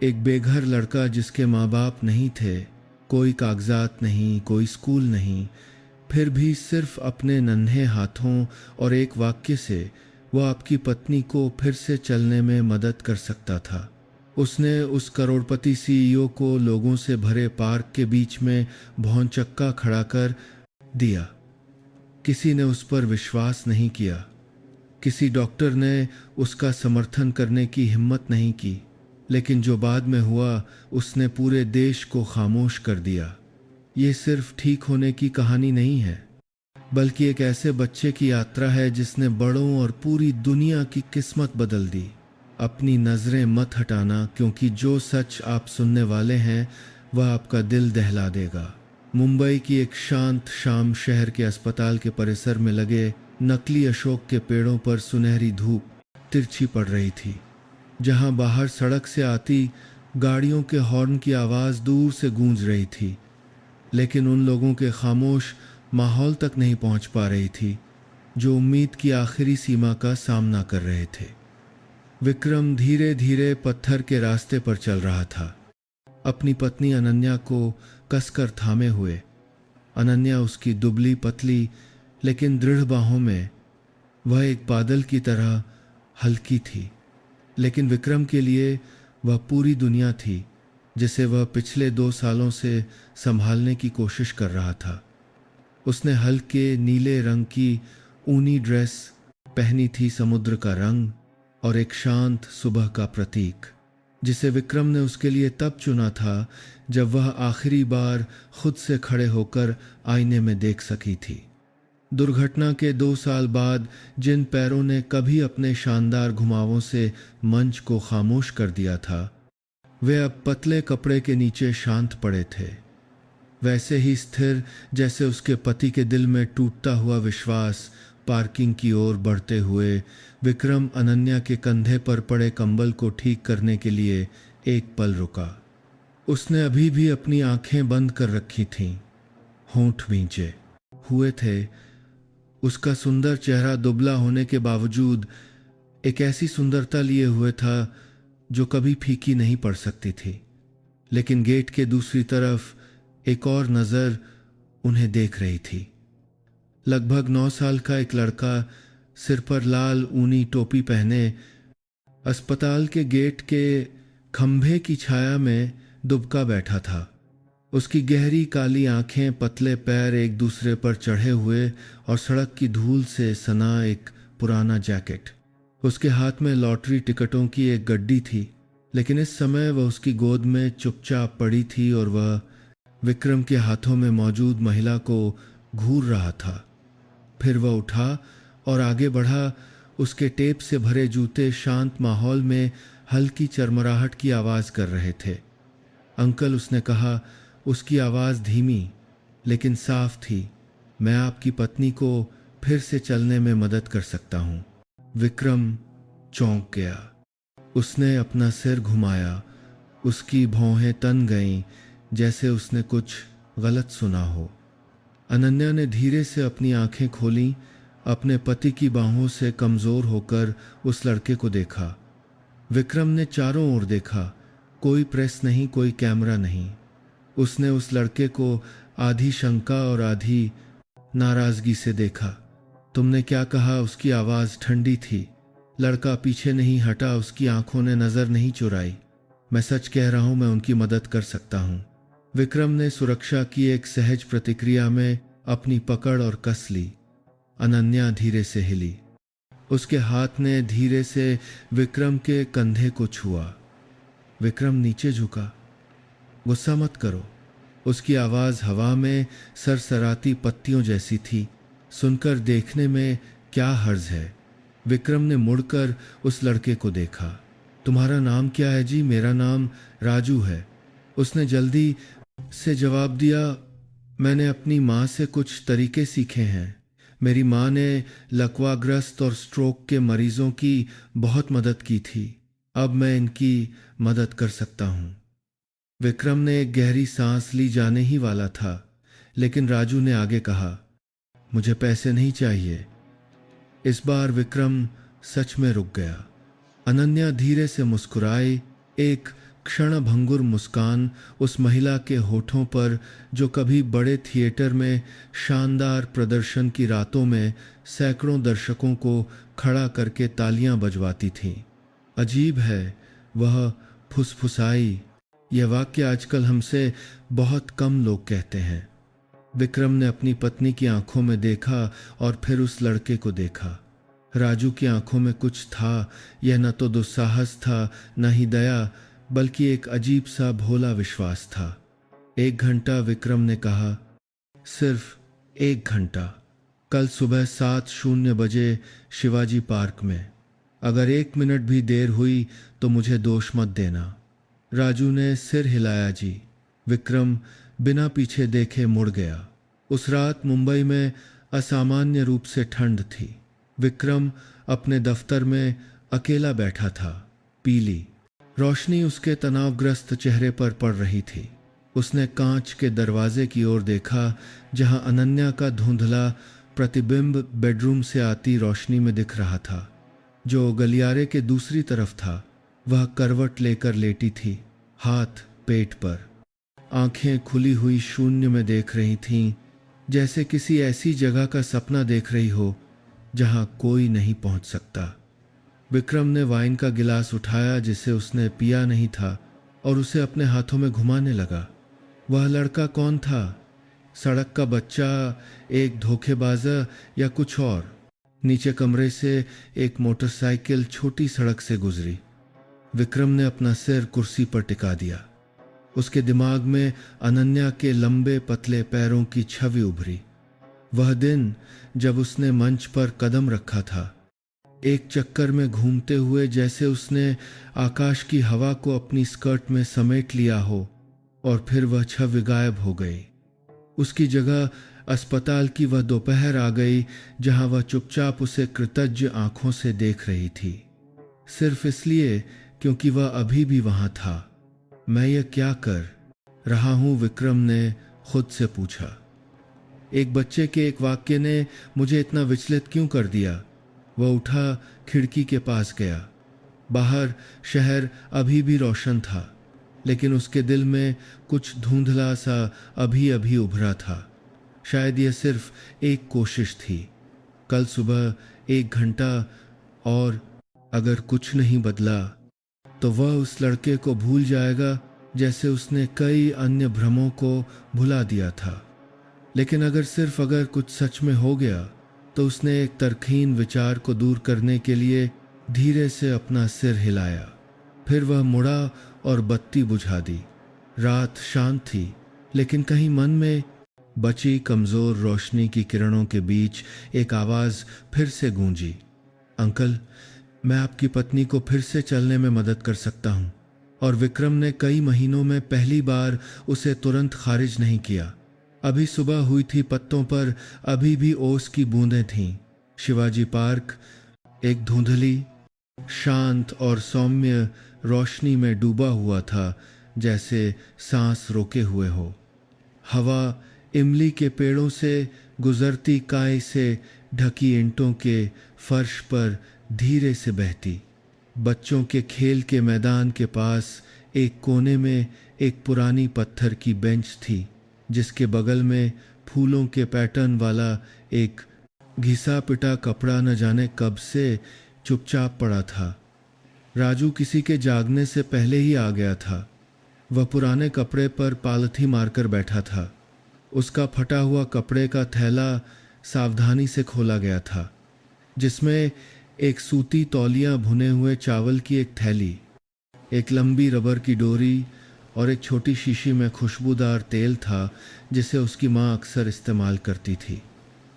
एक बेघर लड़का जिसके माँ बाप नहीं थे, कोई कागजात नहीं, कोई स्कूल नहीं, फिर भी सिर्फ अपने नन्हे हाथों और एक वाक्य से वो आपकी पत्नी को फिर से चलने में मदद कर सकता था। उसने उस करोड़पति सीईओ को लोगों से भरे पार्क के बीच में भौंचक्का खड़ा कर दिया। किसी ने उस पर विश्वास नहीं किया। किसी डॉक्टर ने उसका समर्थन करने की हिम्मत नहीं की। लेकिन जो बाद में हुआ, उसने पूरे देश को खामोश कर दिया। ये सिर्फ ठीक होने की कहानी नहीं है, बल्कि एक ऐसे बच्चे की यात्रा है जिसने बड़ों और पूरी दुनिया की किस्मत बदल दी। अपनी नज़रें मत हटाना, क्योंकि जो सच आप सुनने वाले हैं वह आपका दिल दहला देगा। मुंबई की एक शांत शाम शहर के अस्पताल के परिसर में लगे नकली अशोक के पेड़ों पर सुनहरी धूप तिरछी पड़ रही थी। जहां बाहर सड़क से आती गाड़ियों के हॉर्न की आवाज़ दूर से गूंज रही थी, लेकिन उन लोगों के खामोश माहौल तक नहीं पहुंच पा रही थी जो उम्मीद की आखिरी सीमा का सामना कर रहे थे। विक्रम धीरे धीरे पत्थर के रास्ते पर चल रहा था, अपनी पत्नी अनन्या को कसकर थामे हुए। अनन्या उसकी दुबली पतली लेकिन दृढ़ बाहों में, वह एक बादल की तरह हल्की थी। लेकिन विक्रम के लिए वह पूरी दुनिया थी जिसे वह पिछले 2 सालों से संभालने की कोशिश कर रहा था। उसने हल्के नीले रंग की ऊनी ड्रेस पहनी थी, समुद्र का रंग और एक शांत सुबह का प्रतीक, जिसे विक्रम ने उसके लिए तब चुना था जब वह आखिरी बार खुद से खड़े होकर आईने में देख सकी थी। दुर्घटना के 2 साल बाद जिन पैरों ने कभी अपने शानदार घुमावों से मंच को खामोश कर दिया था, वे अब पतले कपड़े के नीचे शांत पड़े थे, वैसे ही स्थिर जैसे उसके पति के दिल में टूटता हुआ विश्वास। पार्किंग की ओर बढ़ते हुए विक्रम अनन्या के कंधे पर पड़े कंबल को ठीक करने के लिए एक पल रुका। उसने अभी भी अपनी आंखें बंद कर रखी थीं, होंठ भींचे हुए थे। उसका सुंदर चेहरा दुबला होने के बावजूद एक ऐसी सुंदरता लिए हुए था जो कभी फीकी नहीं पड़ सकती थी। लेकिन गेट के दूसरी तरफ एक और नज़र उन्हें देख रही थी। लगभग 9 साल का एक लड़का, सिर पर लाल ऊनी टोपी पहने, अस्पताल के गेट के खंभे की छाया में दुबका बैठा था। उसकी गहरी काली आंखें, पतले पैर एक दूसरे पर चढ़े हुए और सड़क की धूल से सना एक पुराना जैकेट। उसके हाथ में लॉटरी टिकटों की एक गड्डी थी, लेकिन इस समय वह उसकी गोद में चुपचाप पड़ी थी और वह विक्रम के हाथों में मौजूद महिला को घूर रहा था। फिर वह उठा और आगे बढ़ा। उसके टेप से भरे जूते शांत माहौल में हल्की चरमराहट की आवाज़ कर रहे थे। अंकल, उसने कहा, उसकी आवाज़ धीमी लेकिन साफ थी। मैं आपकी पत्नी को फिर से चलने में मदद कर सकता हूँ। विक्रम चौंक गया। उसने अपना सिर घुमाया। उसकी भौहें तन गईं, जैसे उसने कुछ गलत सुना हो। अनन्या ने धीरे से अपनी आंखें खोलीं। अपने पति की बाहों से कमज़ोर होकर उस लड़के को देखा। विक्रम ने चारों ओर देखा। कोई प्रेस नहीं, कोई कैमरा नहीं। उसने उस लड़के को आधी शंका और आधी नाराज़गी से देखा। तुमने क्या कहा? उसकी आवाज़ ठंडी थी। लड़का पीछे नहीं हटा, उसकी आंखों ने नज़र नहीं चुराई। मैं सच कह रहा हूं, मैं उनकी मदद कर सकता हूं। विक्रम ने सुरक्षा की एक सहज प्रतिक्रिया में अपनी पकड़ और कस ली। अनन्या धीरे से हिली। उसके हाथ ने धीरे से विक्रम के कंधे को छुआ। विक्रम नीचे झुका। गुस्सा मत करो। उसकी आवाज़ हवा में सरसराती पत्तियों जैसी थी। सुनकर देखने में क्या हर्ज है। विक्रम ने मुड़कर उस लड़के को देखा। तुम्हारा नाम क्या है जी? मेरा नाम राजू है, उसने जल्दी से जवाब दिया। मैंने अपनी माँ से कुछ तरीके सीखे हैं। मेरी माँ ने लकवाग्रस्त और स्ट्रोक के मरीजों की बहुत मदद की थी। अब मैं इनकी मदद कर सकता हूँ। विक्रम ने एक गहरी सांस ली, जाने ही वाला था, लेकिन राजू ने आगे कहा, मुझे पैसे नहीं चाहिए। इस बार विक्रम सच में रुक गया। अनन्या धीरे से मुस्कुराई। एक क्षणभंगुर मुस्कान उस महिला के होठों पर जो कभी बड़े थिएटर में शानदार प्रदर्शन की रातों में सैकड़ों दर्शकों को खड़ा करके तालियां बजवाती थीं। अजीब है, वह फुसफुसाई। यह वाक्य आजकल हमसे बहुत कम लोग कहते हैं। विक्रम ने अपनी पत्नी की आंखों में देखा और फिर उस लड़के को देखा। राजू की आंखों में कुछ था। यह न तो दुस्साहस था, न ही दया, बल्कि एक अजीब सा भोला विश्वास था। 1 घंटा, विक्रम ने कहा, सिर्फ 1 घंटा। कल सुबह 7:00 बजे शिवाजी पार्क में। अगर 1 मिनट भी देर हुई तो मुझे दोष मत देना। राजू ने सिर हिलाया जी। विक्रम बिना पीछे देखे मुड़ गया। उस रात मुंबई में असामान्य रूप से ठंड थी। विक्रम अपने दफ्तर में अकेला बैठा था। पीली रोशनी उसके तनावग्रस्त चेहरे पर पड़ रही थी। उसने कांच के दरवाजे की ओर देखा, जहां अनन्या का धुंधला प्रतिबिंब बेडरूम से आती रोशनी में दिख रहा था। जो गलियारे के दूसरी तरफ था, वह करवट लेकर लेटी थी, हाथ पेट पर, आंखें खुली हुई शून्य में देख रही थीं, जैसे किसी ऐसी जगह का सपना देख रही हो जहां कोई नहीं पहुंच सकता। विक्रम ने वाइन का गिलास उठाया जिसे उसने पिया नहीं था और उसे अपने हाथों में घुमाने लगा। वह लड़का कौन था? सड़क का बच्चा, एक धोखेबाज, या कुछ और? नीचे कमरे से एक मोटरसाइकिल छोटी सड़क से गुजरी। विक्रम ने अपना सिर कुर्सी पर टिका दिया। उसके दिमाग में अनन्या के लंबे पतले पैरों की छवि उभरी। वह दिन जब उसने मंच पर कदम रखा था, एक चक्कर में घूमते हुए, जैसे उसने आकाश की हवा को अपनी स्कर्ट में समेट लिया हो, और फिर वह छवि गायब हो गई। उसकी जगह अस्पताल की वह दोपहर आ गई, जहां वह चुपचाप उसे कृतज्ञ आंखों से देख रही थी, सिर्फ इसलिए क्योंकि वह अभी भी वहां था। मैं यह क्या कर रहा हूं? विक्रम ने खुद से पूछा। एक बच्चे के एक वाक्य ने मुझे इतना विचलित क्यों कर दिया? वह उठा, खिड़की के पास गया। बाहर शहर अभी भी रोशन था, लेकिन उसके दिल में कुछ धुंधला सा अभी अभी उभरा था। शायद यह सिर्फ एक कोशिश थी। कल सुबह 1 घंटा, और अगर कुछ नहीं बदला तो वह उस लड़के को भूल जाएगा, जैसे उसने कई अन्य भ्रमों को भुला दिया था। लेकिन अगर कुछ सच में हो गया, तो उसने एक तरकीन विचार को दूर करने के लिए धीरे से अपना सिर हिलाया। फिर वह मुड़ा और बत्ती बुझा दी। रात शांत थी, लेकिन कहीं मन में बची कमजोर रोशनी की किरणों के बीच एक आवाज फिर से गूंजी, अंकल, मैं आपकी पत्नी को फिर से चलने में मदद कर सकता हूं। और विक्रम ने कई महीनों में पहली बार उसे तुरंत खारिज नहीं किया। अभी सुबह हुई थी, पत्तों पर अभी भी ओस की बूंदें थीं। शिवाजी पार्क एक धुंधली, शांत और सौम्य रोशनी में डूबा हुआ था, जैसे सांस रोके हुए हो। हवा इमली के पेड़ों से गुजरती काई से ढकी ईंटों के फर्श पर धीरे से बहती। बच्चों के खेल के मैदान के पास एक कोने में एक पुरानी पत्थर की बेंच थी, जिसके बगल में फूलों के पैटर्न वाला एक घिसा पिटा कपड़ा न जाने कब से चुपचाप पड़ा था। राजू किसी के जागने से पहले ही आ गया था। वह पुराने कपड़े पर पालथी मारकर बैठा था। उसका फटा हुआ कपड़े का थैला सावधानी से खोला गया था, जिसमें एक सूती तौलिया, भुने हुए चावल की एक थैली, एक लंबी रबर की डोरी और एक छोटी शीशी में खुशबूदार तेल था, जिसे उसकी माँ अक्सर इस्तेमाल करती थी।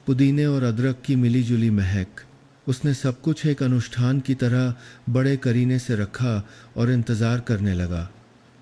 पुदीने और अदरक की मिलीजुली महक। उसने सब कुछ एक अनुष्ठान की तरह बड़े करीने से रखा और इंतज़ार करने लगा।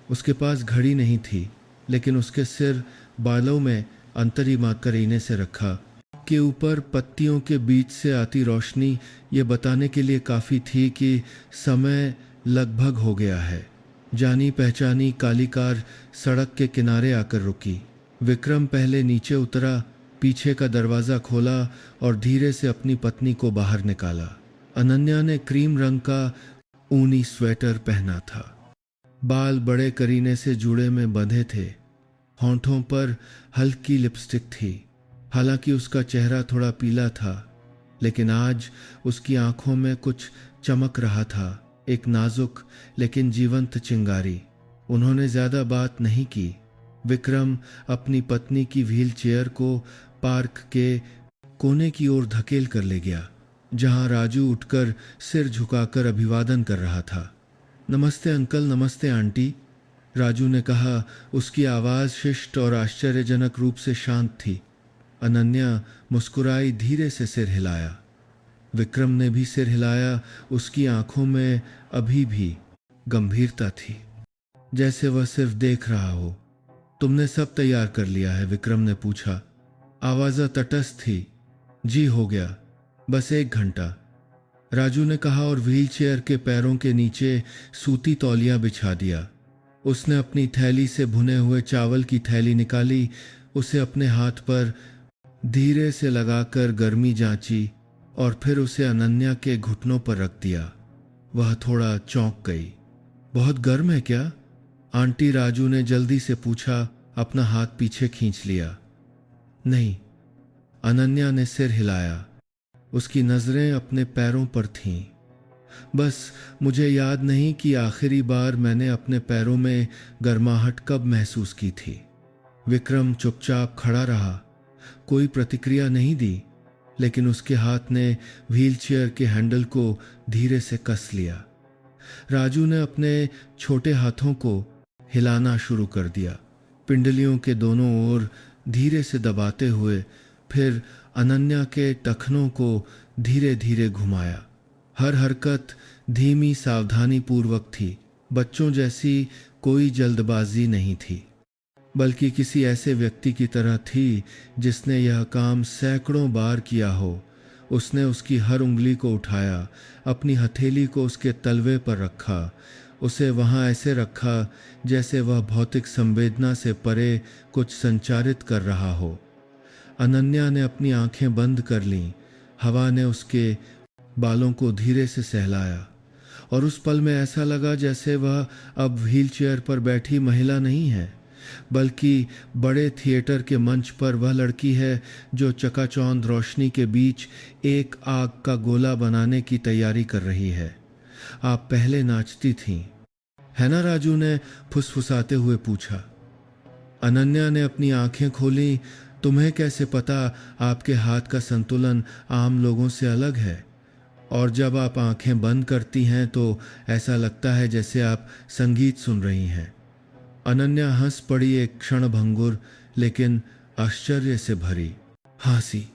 उसके पास घड़ी नहीं थी, लेकिन उसके सिर बालों में अंतरिमा करीने से रखा के ऊपर पत्तियों के बीच से आती रोशनी ये बताने के लिए काफ़ी थी कि समय लगभग हो गया है। जानी पहचानी काली कार सड़क के किनारे आकर रुकी। विक्रम पहले नीचे उतरा, पीछे का दरवाज़ा खोला और धीरे से अपनी पत्नी को बाहर निकाला। अनन्या ने क्रीम रंग का ऊनी स्वेटर पहना था। बाल बड़े करीने से जूड़े में बंधे थे। होंठों पर हल्की लिपस्टिक थी। हालांकि उसका चेहरा थोड़ा पीला था, लेकिन आज उसकी आंखों में कुछ चमक रहा था, एक नाजुक लेकिन जीवंत चिंगारी। उन्होंने ज्यादा बात नहीं की। विक्रम अपनी पत्नी की व्हील चेयर को पार्क के कोने की ओर धकेल कर ले गया, जहां राजू उठकर सिर झुकाकर अभिवादन कर रहा था। नमस्ते अंकल, नमस्ते आंटी, राजू ने कहा। उसकी आवाज़ शिष्ट और आश्चर्यजनक रूप से शांत थी। अनन्या मुस्कुराई, धीरे से सिर हिलाया। विक्रम ने भी सिर हिलाया। उसकी आंखों में अभी भी गंभीरता थी, जैसे वह सिर्फ देख रहा हो। तुमने सब तैयार कर लिया है? विक्रम ने पूछा। आवाज़ तटस्थ थी। जी हो गया, बस 1 घंटा, राजू ने कहा और व्हील चेयर के पैरों के नीचे सूती तौलिया बिछा दिया। उसने अपनी थैली से भुने हुए चावल की थैली निकाली, उसे अपने हाथ पर धीरे से लगाकर गर्मी जांची और फिर उसे अनन्या के घुटनों पर रख दिया। वह थोड़ा चौंक गई। बहुत गर्म है क्या आंटी? राजू ने जल्दी से पूछा, अपना हाथ पीछे खींच लिया। नहीं, अनन्या ने सिर हिलाया। उसकी नजरें अपने पैरों पर थीं। बस मुझे याद नहीं कि आखिरी बार मैंने अपने पैरों में गर्माहट कब महसूस की थी। विक्रम चुपचाप खड़ा रहा, कोई प्रतिक्रिया नहीं दी, लेकिन उसके हाथ ने व्हीलचेयर के हैंडल को धीरे से कस लिया। राजू ने अपने छोटे हाथों को हिलाना शुरू कर दिया, पिंडलियों के दोनों ओर धीरे से दबाते हुए। फिर अनन्या के टखनों को धीरे धीरे घुमाया। हर हरकत धीमी, सावधानी पूर्वक थी। बच्चों जैसी कोई जल्दबाजी नहीं थी, बल्कि किसी ऐसे व्यक्ति की तरह थी जिसने यह काम सैकड़ों बार किया हो। उसने उसकी हर उंगली को उठाया, अपनी हथेली को उसके तलवे पर रखा, उसे वहां ऐसे रखा जैसे वह भौतिक संवेदना से परे कुछ संचारित कर रहा हो। अनन्या ने अपनी आंखें बंद कर लीं। हवा ने उसके बालों को धीरे से सहलाया और उस पल में ऐसा लगा जैसे वह अब व्हीलचेयर पर बैठी महिला नहीं है, बल्कि बड़े थिएटर के मंच पर वह लड़की है जो चकाचौंध रोशनी के बीच एक आग का गोला बनाने की तैयारी कर रही है। आप पहले नाचती थीं, है ना? राजू ने फुसफुसाते हुए पूछा। अनन्या ने अपनी आंखें खोली। तुम्हें कैसे पता? आपके हाथ का संतुलन आम लोगों से अलग है, और जब आप आंखें बंद करती हैं तो ऐसा लगता है जैसे आप संगीत सुन रही हैं। अनन्या हंस पड़ी, एक क्षण भंगुर लेकिन आश्चर्य से भरी हंसी।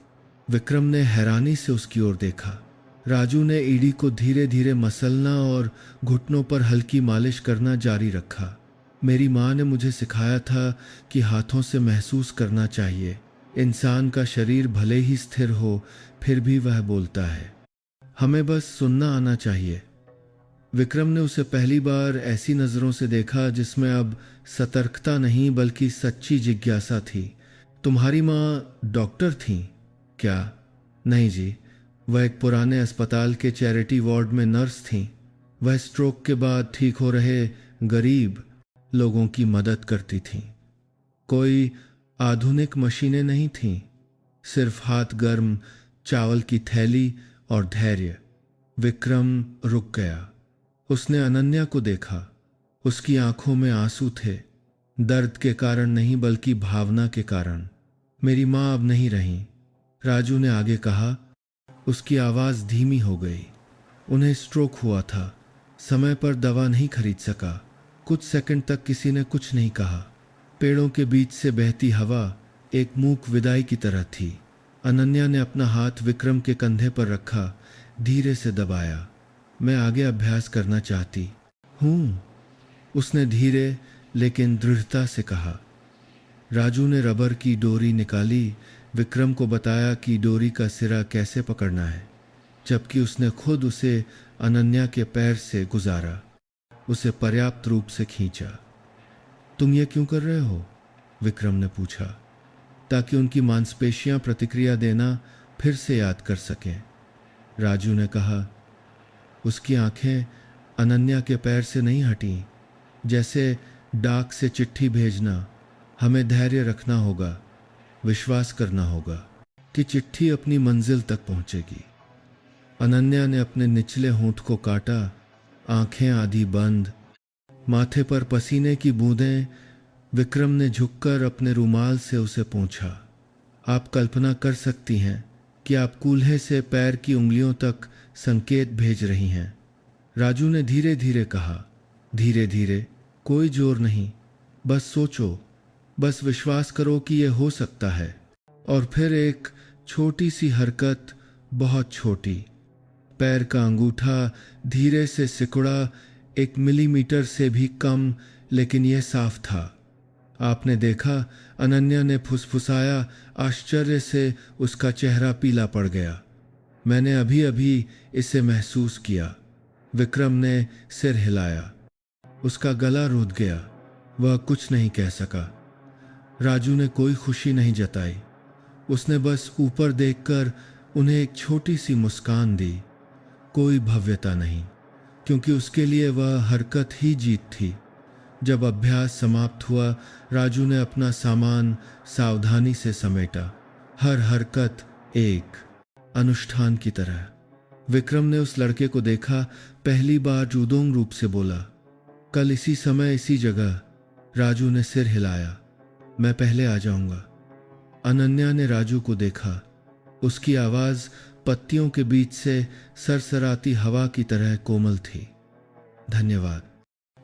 विक्रम ने हैरानी से उसकी ओर देखा। राजू ने ईडी को धीरे धीरे मसलना और घुटनों पर हल्की मालिश करना जारी रखा। मेरी माँ ने मुझे सिखाया था कि हाथों से महसूस करना चाहिए। इंसान का शरीर भले ही स्थिर हो, फिर भी वह बोलता है। हमें बस सुनना आना चाहिए। विक्रम ने उसे पहली बार ऐसी नजरों से देखा जिसमें अब सतर्कता नहीं बल्कि सच्ची जिज्ञासा थी। तुम्हारी माँ डॉक्टर थीं क्या? नहीं जी, वह एक पुराने अस्पताल के चैरिटी वार्ड में नर्स थीं। वह स्ट्रोक के बाद ठीक हो रहे गरीब लोगों की मदद करती थीं। कोई आधुनिक मशीनें नहीं थीं, सिर्फ हाथ गर्म चावल की थैली और धैर्य। विक्रम रुक गया। उसने अनन्या को देखा। उसकी आंखों में आंसू थे, दर्द के कारण नहीं बल्कि भावना के कारण। मेरी माँ अब नहीं रही, राजू ने आगे कहा। उसकी आवाज़ धीमी हो गई। उन्हें स्ट्रोक हुआ था, समय पर दवा नहीं खरीद सका। कुछ सेकंड तक किसी ने कुछ नहीं कहा। पेड़ों के बीच से बहती हवा एक मूक विदाई की तरह थी। अनन्या ने अपना हाथ विक्रम के कंधे पर रखा, धीरे से दबाया। मैं आगे अभ्यास करना चाहती हूँ, उसने धीरे लेकिन दृढ़ता से कहा। राजू ने रबर की डोरी निकाली, विक्रम को बताया कि डोरी का सिरा कैसे पकड़ना है, जबकि उसने खुद उसे अनन्या के पैर से गुजारा, उसे पर्याप्त रूप से खींचा। तुम ये क्यों कर रहे हो? विक्रम ने पूछा। ताकि उनकी मांसपेशियां प्रतिक्रिया देना फिर से याद कर सकें, राजू ने कहा। उसकी आंखें अनन्या के पैर से नहीं हटीं, जैसे डाक से चिट्ठी भेजना। हमें धैर्य रखना होगा, विश्वास करना होगा कि चिट्ठी अपनी मंजिल तक पहुंचेगी। अनन्या ने अपने निचले होंठ को काटा, आंखें आधी बंद, माथे पर पसीने की बूंदें। विक्रम ने झुककर अपने रुमाल से उसे पूछा, आप कल्पना कर सकती हैं कि आप कूल्हे से पैर की उंगलियों तक संकेत भेज रही हैं? राजू ने धीरे धीरे कहा, धीरे धीरे, कोई जोर नहीं, बस सोचो, बस विश्वास करो कि यह हो सकता है। और फिर एक छोटी सी हरकत, बहुत छोटी, पैर का अंगूठा धीरे से सिकुड़ा, 1 मिलीमीटर से भी कम, लेकिन यह साफ था। आपने देखा? अनन्या ने फुसफुसाया। आश्चर्य से उसका चेहरा पीला पड़ गया। मैंने अभी अभी इसे महसूस किया। विक्रम ने सिर हिलाया। उसका गला रुध गया। वह कुछ नहीं कह सका। राजू ने कोई खुशी नहीं जताई। उसने बस ऊपर देखकर उन्हें एक छोटी सी मुस्कान दी। कोई भव्यता नहीं, क्योंकि उसके लिए वह हरकत ही जीत थी। जब अभ्यास समाप्त हुआ, राजू ने अपना सामान सावधानी से समेटा, हर हरकत एक अनुष्ठान की तरह। विक्रम ने उस लड़के को देखा, पहली बार जुदोंग रूप से बोला, कल इसी समय इसी जगह। राजू ने सिर हिलाया, मैं पहले आ जाऊंगा। अनन्या ने राजू को देखा। उसकी आवाज पत्तियों के बीच से सरसराती हवा की तरह कोमल थी। धन्यवाद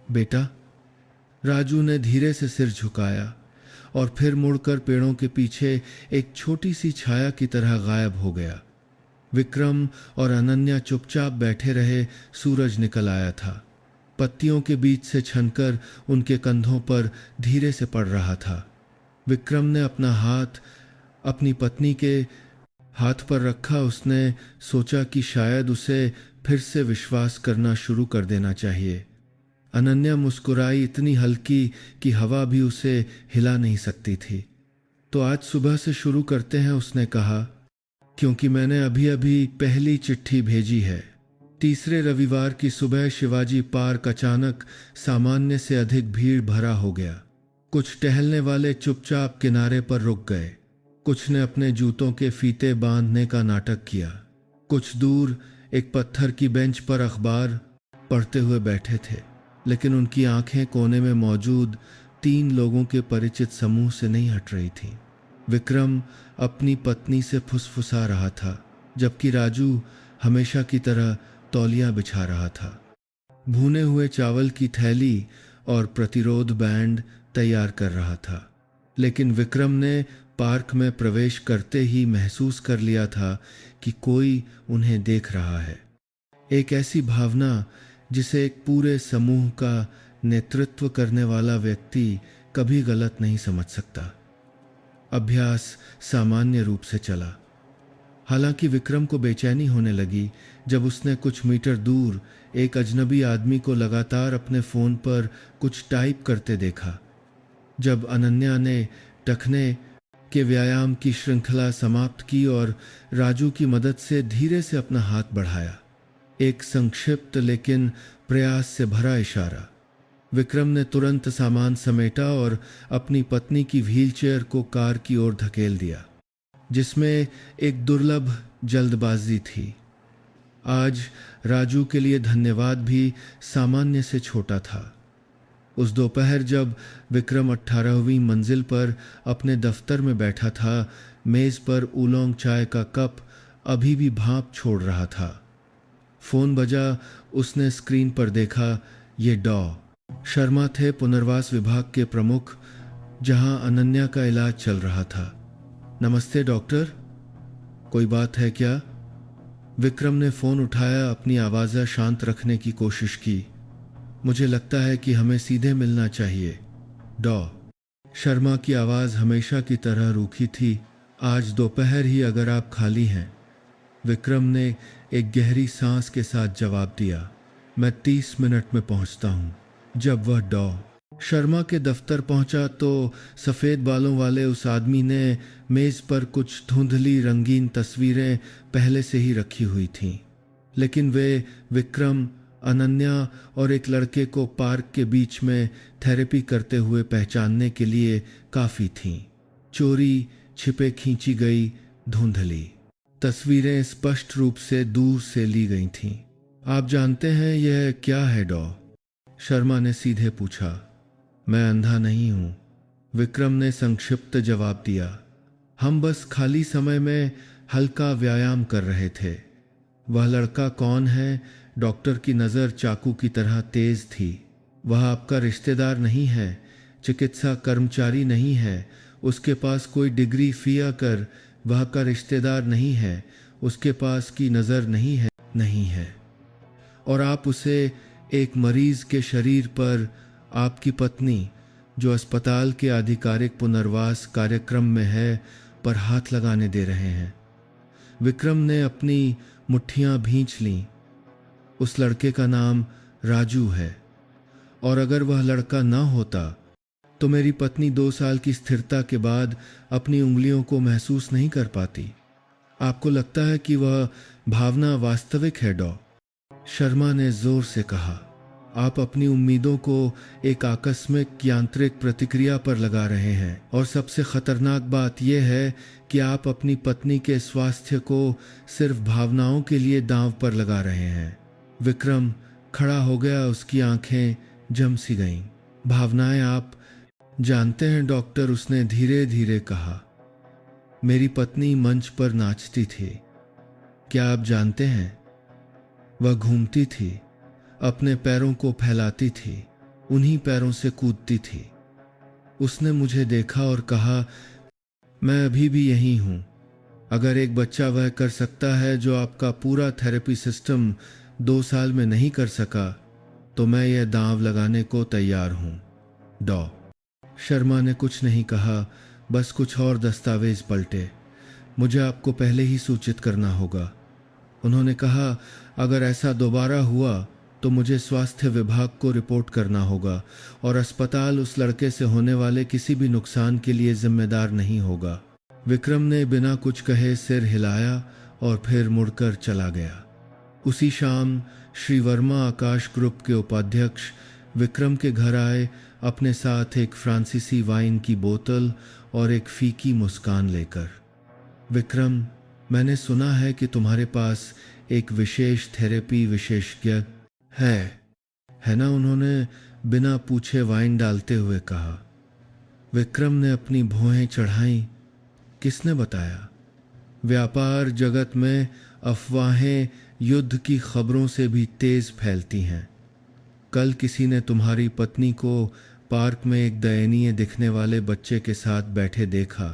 बेटा। राजू ने धीरे से सिर झुकाया और फिर मुड़कर पेड़ों के पीछे एक छोटी सी छाया की तरह गायब हो गया। विक्रम और अनन्या चुपचाप बैठे रहे। सूरज निकल आया था। पत्तियों के बीच से छनकर उनके कंधों पर धीरे से पड़ रहा था। विक्रम ने अपना हाथ अपनी पत्नी के हाथ पर रखा। उसने सोचा कि शायद उसे फिर से विश्वास करना शुरू कर देना चाहिए। अनन्या मुस्कुराई, इतनी हल्की कि हवा भी उसे हिला नहीं सकती थी। तो आज सुबह से शुरू करते हैं, उसने कहा, क्योंकि मैंने अभी अभी पहली चिट्ठी भेजी है। तीसरे रविवार की सुबह शिवाजी पार्क अचानक सामान्य से अधिक भीड़ भरा हो गया। कुछ टहलने वाले चुपचाप किनारे पर रुक गए। कुछ ने अपने जूतों के फीते बांधने का नाटक किया। कुछ दूर एक पत्थर की बेंच पर अखबार पढ़ते हुए बैठे थे, लेकिन उनकी आंखें कोने में मौजूद 3 लोगों के परिचित समूह से नहीं हट रही थीं। विक्रम अपनी पत्नी से फुसफुसा रहा था, जबकि राजू हमेशा की तरह तौलिया बिछा रहा था। भुने हुए चावल की थैली और प्रतिरोध बैंड तैयार कर रहा था। लेकिन विक्रम ने पार्क में प्रवेश करते ही महसूस कर लिया था कि कोई उन्हें देख रहा है। एक ऐसी भावना जिसे एक पूरे समूह का नेतृत्व करने वाला व्यक्ति कभी गलत नहीं समझ सकता। अभ्यास सामान्य रूप से चला। हालांकि विक्रम को बेचैनी होने लगी जब उसने कुछ मीटर दूर एक अजनबी आदमी को लगातार अपने फोन पर कुछ टाइप करते देखा। जब अनन्या ने टखने के व्यायाम की श्रृंखला समाप्त की और राजू की मदद से धीरे से अपना हाथ बढ़ाया, एक संक्षिप्त लेकिन प्रयास से भरा इशारा। विक्रम ने तुरंत सामान समेटा और अपनी पत्नी की व्हीलचेयर को कार की ओर धकेल दिया, जिसमें एक दुर्लभ जल्दबाजी थी। आज राजू के लिए धन्यवाद भी सामान्य से छोटा था। उस दोपहर जब विक्रम 18वीं मंजिल पर अपने दफ्तर में बैठा था, मेज पर उलोंग चाय का कप अभी भी भाप छोड़ रहा था। फोन बजा। उसने स्क्रीन पर देखा, ये डॉ शर्मा थे, पुनर्वास विभाग के प्रमुख, जहां अनन्या का इलाज चल रहा था। नमस्ते डॉक्टर, कोई बात है क्या? विक्रम ने फोन उठाया, अपनी आवाज़ शांत रखने की कोशिश की। मुझे लगता है कि हमें सीधे मिलना चाहिए। डॉ शर्मा की आवाज़ हमेशा की तरह रूखी थी। आज दोपहर ही, अगर आप खाली हैं। विक्रम ने एक गहरी सांस के साथ जवाब दिया, मैं 30 मिनट में पहुंचता हूं। जब वह डॉ शर्मा के दफ्तर पहुंचा तो सफ़ेद बालों वाले उस आदमी ने मेज़ पर कुछ धुंधली रंगीन तस्वीरें पहले से ही रखी हुई थीं, लेकिन वे विक्रम अनन्या और एक लड़के को पार्क के बीच में थेरेपी करते हुए पहचानने के लिए काफ़ी थीं। चोरी छिपे खींची गई धुंधली तस्वीरें स्पष्ट रूप से दूर से ली गई थीं। आप जानते हैं यह क्या है डॉ? शर्मा ने सीधे पूछा। मैं अंधा नहीं हूं, विक्रम ने संक्षिप्त जवाब दिया। हम बस खाली समय में हल्का व्यायाम कर रहे थे। वह लड़का कौन है? डॉक्टर की नज़र चाकू की तरह तेज थी। वह आपका रिश्तेदार नहीं है, चिकित्सा कर्मचारी नहीं है, उसके पास कोई डिग्री फी कर वह का रिश्तेदार नहीं है, उसके पास की नज़र नहीं है। और आप उसे एक मरीज के शरीर पर आपकी पत्नी, जो अस्पताल के आधिकारिक पुनर्वास कार्यक्रम में है, पर हाथ लगाने दे रहे हैं। विक्रम ने अपनी मुट्ठियां भींच लीं। उस लड़के का नाम राजू है, और अगर वह लड़का ना होता तो मेरी पत्नी 2 साल की स्थिरता के बाद अपनी उंगलियों को महसूस नहीं कर पाती। आपको लगता है कि वह भावना वास्तविक है डॉ? शर्मा ने जोर से कहा। आप अपनी उम्मीदों को एक आकस्मिक यांत्रिक प्रतिक्रिया पर लगा रहे हैं, और सबसे खतरनाक बात यह है कि आप अपनी पत्नी के स्वास्थ्य को सिर्फ भावनाओं के लिए दांव पर लगा रहे हैं। विक्रम खड़ा हो गया, उसकी आंखें जम सी गईं। भावनाएं? आप जानते हैं डॉक्टर, उसने धीरे धीरे कहा, मेरी पत्नी मंच पर नाचती थी। क्या आप जानते हैं? वह घूमती थी, अपने पैरों को फैलाती थी, उन्हीं पैरों से कूदती थी। उसने मुझे देखा और कहा, मैं अभी भी यही हूं। अगर एक बच्चा वह कर सकता है जो आपका पूरा थेरेपी सिस्टम 2 साल में नहीं कर सका, तो मैं यह दांव लगाने को तैयार हूं डॉ। शर्मा ने कुछ नहीं कहा, बस कुछ और दस्तावेज पलटे। मुझे आपको पहले ही सूचित करना होगा, उन्होंने कहा। अगर ऐसा दोबारा हुआ तो मुझे स्वास्थ्य विभाग को रिपोर्ट करना होगा, और अस्पताल उस लड़के से होने वाले किसी भी नुकसान के लिए जिम्मेदार नहीं होगा। विक्रम ने बिना कुछ कहे सिर हिलाया और फिर मुड़कर चला गया। उसी शाम श्री वर्मा आकाश ग्रुप के उपाध्यक्ष विक्रम के घर आए, अपने साथ एक फ्रांसीसी वाइन की बोतल और एक फीकी मुस्कान लेकर। विक्रम, मैंने सुना है कि तुम्हारे पास एक विशेष थेरेपी विशेषज्ञ है ना? उन्होंने बिना पूछे वाइन डालते हुए कहा। विक्रम ने अपनी भौहें चढ़ाईं। किसने बताया? व्यापार जगत में अफवाहें युद्ध की खबरों से भी तेज फैलती हैं। कल किसी ने तुम्हारी पत्नी को पार्क में एक दयनीय दिखने वाले बच्चे के साथ बैठे देखा।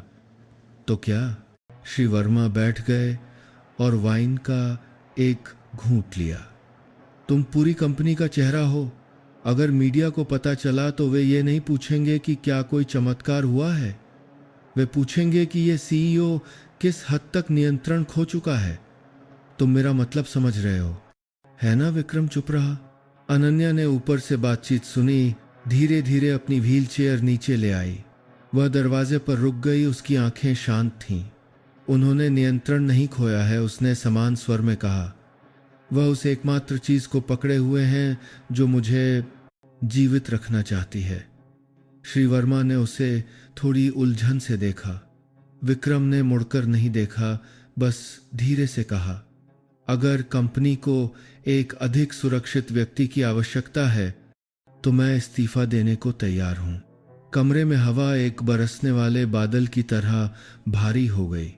तो क्या? श्री वर्मा बैठ गए और वाइन का एक घूंट लिया। तुम पूरी कंपनी का चेहरा हो। अगर मीडिया को पता चला तो वे ये नहीं पूछेंगे कि क्या कोई चमत्कार हुआ है, वे पूछेंगे कि ये सीईओ किस हद तक नियंत्रण खो चुका है। तुम मेरा मतलब समझ रहे हो, है ना? विक्रम चुप रहा। अनन्या ने ऊपर से बातचीत सुनी, धीरे धीरे अपनी व्हील चेयर नीचे ले आई। वह दरवाजे पर रुक गई, उसकी आंखें शांत थीं। उन्होंने नियंत्रण नहीं खोया है, उसने समान स्वर में कहा। वह उस एकमात्र चीज को पकड़े हुए हैं जो मुझे जीवित रखना चाहती है। श्री वर्मा ने उसे थोड़ी उलझन से देखा। विक्रम ने मुड़कर नहीं देखा, बस धीरे से कहा, अगर कंपनी को एक अधिक सुरक्षित व्यक्ति की आवश्यकता है तो मैं इस्तीफा देने को तैयार हूं। कमरे में हवा एक बरसने वाले बादल की तरह भारी हो गई।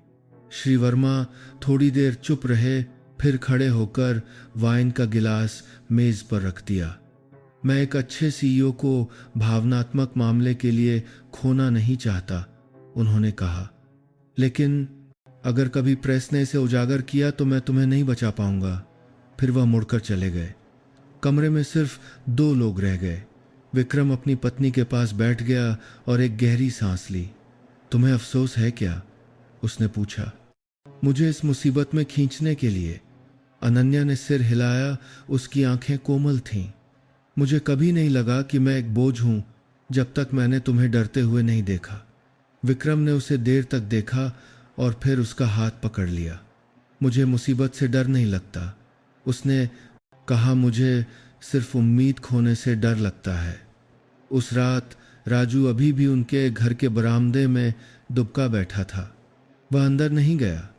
श्री वर्मा थोड़ी देर चुप रहे, फिर खड़े होकर वाइन का गिलास मेज पर रख दिया। मैं एक अच्छे सीईओ को भावनात्मक मामले के लिए खोना नहीं चाहता, उन्होंने कहा, लेकिन अगर कभी प्रेस ने इसे उजागर किया तो मैं तुम्हें नहीं बचा पाऊंगा। फिर वह मुड़कर चले गए। कमरे में सिर्फ 2 लोग रह गए। विक्रम अपनी पत्नी के पास बैठ गया और एक गहरी सांस ली। तुम्हें अफसोस है क्या? उसने पूछा। मुझे इस मुसीबत में खींचने के लिए। अनन्या ने सिर हिलाया, उसकी आंखें कोमल थीं। मुझे कभी नहीं लगा कि मैं एक बोझ हूं जब तक मैंने तुम्हें डरते हुए नहीं देखा। विक्रम ने उसे देर तक देखा और फिर उसका हाथ पकड़ लिया। मुझे मुसीबत से डर नहीं लगता, उसने कहा, मुझे सिर्फ उम्मीद खोने से डर लगता है। उस रात राजू अभी भी उनके घर के बरामदे में दुबका बैठा था। वह अंदर नहीं गया,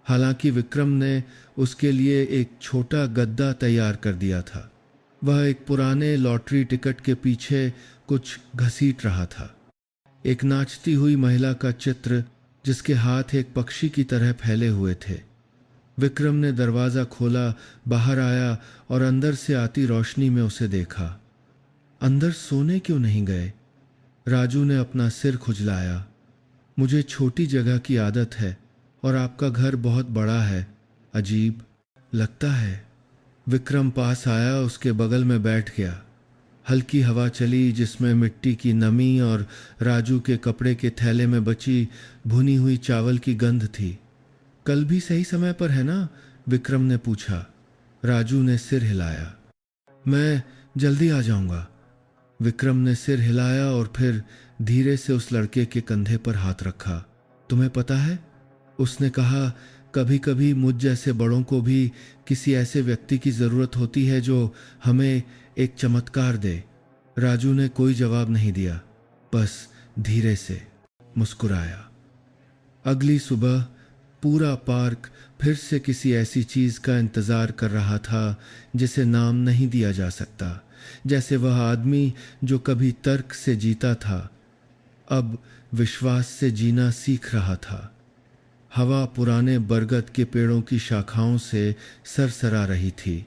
हालांकि विक्रम ने उसके लिए एक छोटा गद्दा तैयार कर दिया था। वह एक पुराने लॉटरी टिकट के पीछे कुछ घसीट रहा था। एक नाचती हुई महिला का चित्र जिसके हाथ एक पक्षी की तरह फैले हुए थे। विक्रम ने दरवाज़ा खोला, बाहर आया और अंदर से आती रोशनी में उसे देखा। अंदर सोने क्यों नहीं गए? राजू ने अपना सिर खुजलाया। मुझे छोटी जगह की आदत है और आपका घर बहुत बड़ा है, अजीब लगता है। विक्रम पास आया, उसके बगल में बैठ गया। हल्की हवा चली जिसमें मिट्टी की नमी और राजू के कपड़े के थैले में बची भुनी हुई चावल की गंध थी। कल भी सही समय पर है ना? विक्रम ने पूछा। राजू ने सिर हिलाया। मैं जल्दी आ जाऊंगा। विक्रम ने सिर हिलाया और फिर धीरे से उस लड़के के कंधे पर हाथ रखा। तुम्हें पता है, उसने कहा, कभी कभी मुझ जैसे बड़ों को भी किसी ऐसे व्यक्ति की ज़रूरत होती है जो हमें एक चमत्कार दे। राजू ने कोई जवाब नहीं दिया, बस धीरे से मुस्कुराया। अगली सुबह पूरा पार्क फिर से किसी ऐसी चीज़ का इंतज़ार कर रहा था जिसे नाम नहीं दिया जा सकता। जैसे वह आदमी जो कभी तर्क से जीता था, अब विश्वास से जीना सीख रहा था। हवा पुराने बरगद के पेड़ों की शाखाओं से सरसरा रही थी।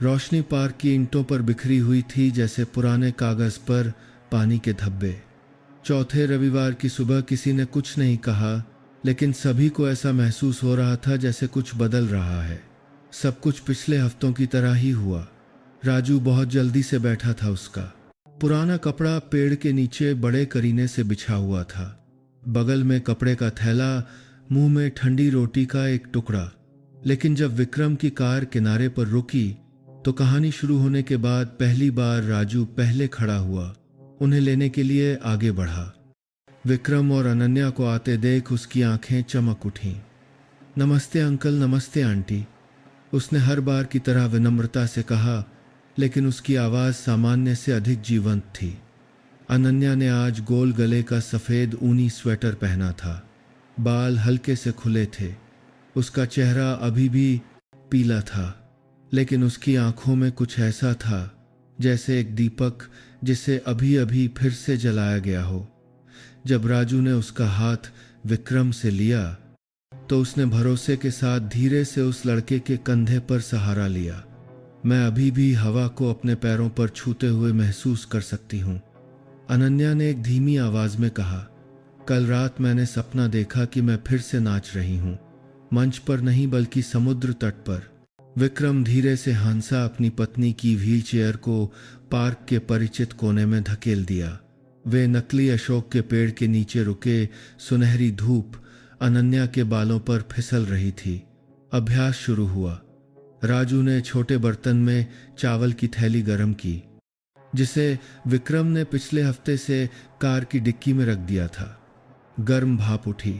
रोशनी पार्क की ईंटों पर बिखरी हुई थी जैसे पुराने कागज़ पर पानी के धब्बे। चौथे रविवार की सुबह किसी ने कुछ नहीं कहा, लेकिन सभी को ऐसा महसूस हो रहा था जैसे कुछ बदल रहा है। सब कुछ पिछले हफ्तों की तरह ही हुआ। राजू बहुत जल्दी से बैठा था। उसका पुराना कपड़ा पेड़ के नीचे बड़े करीने से बिछा हुआ था। बगल में कपड़े का थैला, मुंह में ठंडी रोटी का एक टुकड़ा। लेकिन जब विक्रम की कार किनारे पर रुकी तो कहानी शुरू होने के बाद पहली बार राजू पहले खड़ा हुआ, उन्हें लेने के लिए आगे बढ़ा। विक्रम और अनन्या को आते देख उसकी आंखें चमक उठीं। नमस्ते अंकल, नमस्ते आंटी, उसने हर बार की तरह विनम्रता से कहा, लेकिन उसकी आवाज़ सामान्य से अधिक जीवंत थी। अनन्या ने आज गोल गले का सफ़ेद ऊनी स्वेटर पहना था। बाल हल्के से खुले थे। उसका चेहरा अभी भी पीला था, लेकिन उसकी आंखों में कुछ ऐसा था जैसे एक दीपक जिसे अभी अभी फिर से जलाया गया हो। जब राजू ने उसका हाथ विक्रम से लिया तो उसने भरोसे के साथ धीरे से उस लड़के के कंधे पर सहारा लिया। मैं अभी भी हवा को अपने पैरों पर छूते हुए महसूस कर सकती हूँ, अनन्या ने एक धीमी आवाज में कहा। कल रात मैंने सपना देखा कि मैं फिर से नाच रही हूँ, मंच पर नहीं बल्कि समुद्र तट पर। विक्रम धीरे से हंसा, अपनी पत्नी की व्हील चेयर को पार्क के परिचित कोने में धकेल दिया। वे नकली अशोक के पेड़ के नीचे रुके। सुनहरी धूप अनन्या के बालों पर फिसल रही थी। अभ्यास शुरू हुआ। राजू ने छोटे बर्तन में चावल की थैली गर्म की, जिसे विक्रम ने पिछले हफ्ते से कार की डिक्की में रख दिया था। गर्म भाप उठी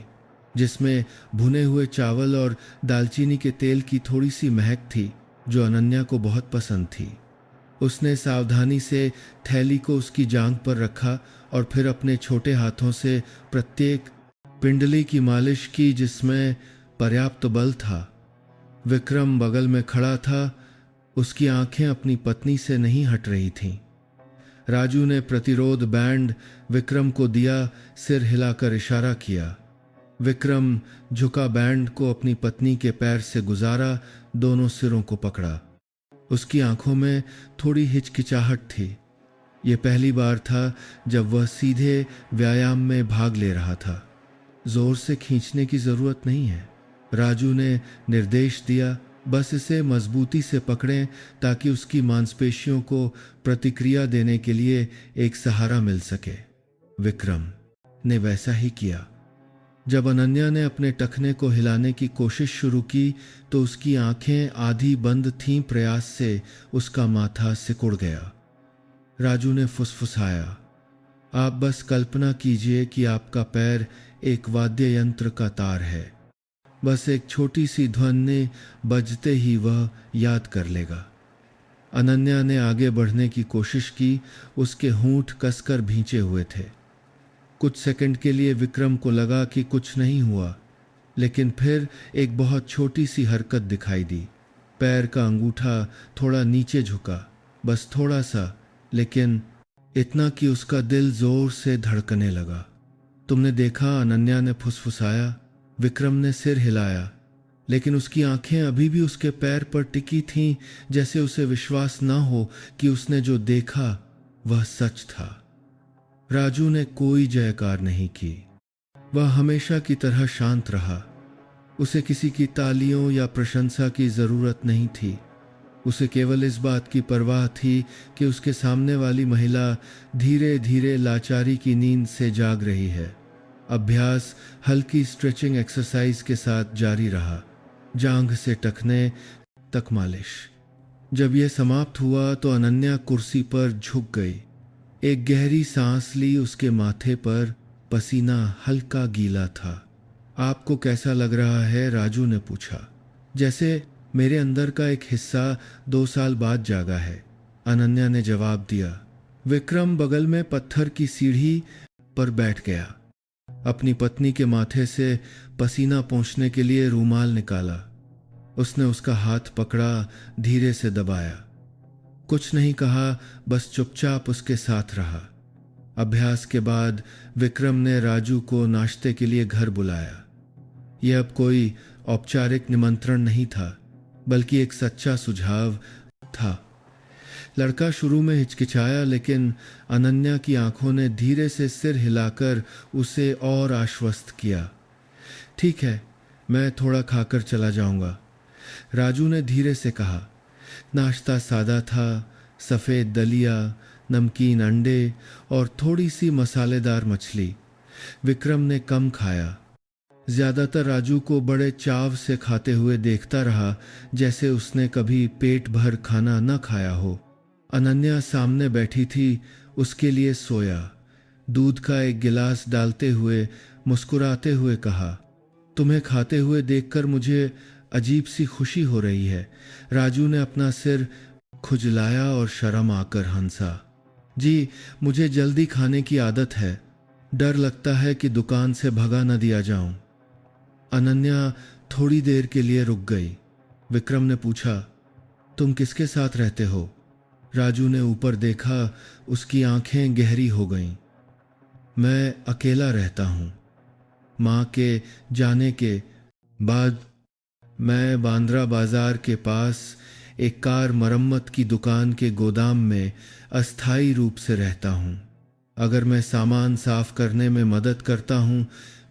जिसमें भुने हुए चावल और दालचीनी के तेल की थोड़ी सी महक थी जो अनन्या को बहुत पसंद थी। उसने सावधानी से थैली को उसकी जांघ पर रखा और फिर अपने छोटे हाथों से प्रत्येक पिंडली की मालिश की जिसमें पर्याप्त बल था। विक्रम बगल में खड़ा था, उसकी आंखें अपनी पत्नी से नहीं हट रही थीं। राजू ने प्रतिरोध बैंड विक्रम को दिया, सिर हिलाकर इशारा किया। विक्रम झुका, बैंड को अपनी पत्नी के पैर से गुजारा, दोनों सिरों को पकड़ा। उसकी आंखों में थोड़ी हिचकिचाहट थी। यह पहली बार था जब वह सीधे व्यायाम में भाग ले रहा था। जोर से खींचने की जरूरत नहीं है, राजू ने निर्देश दिया। बस इसे मजबूती से पकड़ें ताकि उसकी मांसपेशियों को प्रतिक्रिया देने के लिए एक सहारा मिल सके। विक्रम ने वैसा ही किया। जब अनन्या ने अपने टखने को हिलाने की कोशिश शुरू की तो उसकी आंखें आधी बंद थीं। प्रयास से उसका माथा सिकुड़ गया। राजू ने फुसफुसाया, आप बस कल्पना कीजिए कि आपका पैर एक वाद्य यंत्र का तार है। बस एक छोटी सी ध्वनि बजते ही वह याद कर लेगा। अनन्या ने आगे बढ़ने की कोशिश की, उसके होंठ कसकर भींचे हुए थे। कुछ सेकंड के लिए विक्रम को लगा कि कुछ नहीं हुआ, लेकिन फिर एक बहुत छोटी सी हरकत दिखाई दी। पैर का अंगूठा थोड़ा नीचे झुका, बस थोड़ा सा, लेकिन इतना कि उसका दिल जोर से धड़कने लगा। तुमने देखा? अनन्या ने फुसफुसाया। विक्रम ने सिर हिलाया, लेकिन उसकी आंखें अभी भी उसके पैर पर टिकी थीं, जैसे उसे विश्वास न हो कि उसने जो देखा वह सच था। राजू ने कोई जयकार नहीं की। वह हमेशा की तरह शांत रहा। उसे किसी की तालियों या प्रशंसा की जरूरत नहीं थी। उसे केवल इस बात की परवाह थी कि उसके सामने वाली महिला धीरे धीरे लाचारी की नींद से जाग रही है। अभ्यास हल्की स्ट्रेचिंग एक्सरसाइज के साथ जारी रहा, जांघ से टखने तक मालिश। जब यह समाप्त हुआ तो अनन्या कुर्सी पर झुक गई। एक गहरी सांस ली। उसके माथे पर पसीना हल्का गीला था। आपको कैसा लग रहा है? राजू ने पूछा। जैसे मेरे अंदर का एक हिस्सा 2 साल बाद जागा है, अनन्या ने जवाब दिया। विक्रम बगल में पत्थर की सीढ़ी पर बैठ गया। अपनी पत्नी के माथे से पसीना पोंछने के लिए रूमाल निकाला। उसने उसका हाथ पकड़ा, धीरे से दबाया। कुछ नहीं कहा, बस चुपचाप उसके साथ रहा। अभ्यास के बाद विक्रम ने राजू को नाश्ते के लिए घर बुलाया। यह अब कोई औपचारिक निमंत्रण नहीं था, बल्कि एक सच्चा सुझाव था। लड़का शुरू में हिचकिचाया, लेकिन अनन्या की आंखों ने धीरे से सिर हिलाकर उसे और आश्वस्त किया। ठीक है, मैं थोड़ा खाकर चला जाऊंगा, राजू ने धीरे से कहा। नाश्ता सादा था, सफ़ेद दलिया, नमकीन अंडे और थोड़ी सी मसालेदार मछली। विक्रम ने कम खाया। ज्यादातर राजू को बड़े चाव से खाते हुए देखता रहा, जैसे उसने कभी पेट भर खाना न खाया हो। अनन्या सामने बैठी थी, उसके लिए सोया। दूध का एक गिलास डालते हुए मुस्कुराते हुए कहा, तुम्हें खाते हुए देखकर मुझे अजीब सी खुशी हो रही है। राजू ने अपना सिर खुजलाया और शर्म आकर हंसा। जी, मुझे जल्दी खाने की आदत है। डर लगता है कि दुकान से भगा न दिया जाऊं। अनन्या थोड़ी देर के लिए रुक गई। विक्रम ने पूछा, तुम किसके साथ रहते हो? राजू ने ऊपर देखा, उसकी आंखें गहरी हो गईं। मैं अकेला रहता हूं। माँ के जाने के बाद मैं बांद्रा बाजार के पास एक कार मरम्मत की दुकान के गोदाम में अस्थायी रूप से रहता हूं। अगर मैं सामान साफ करने में मदद करता हूं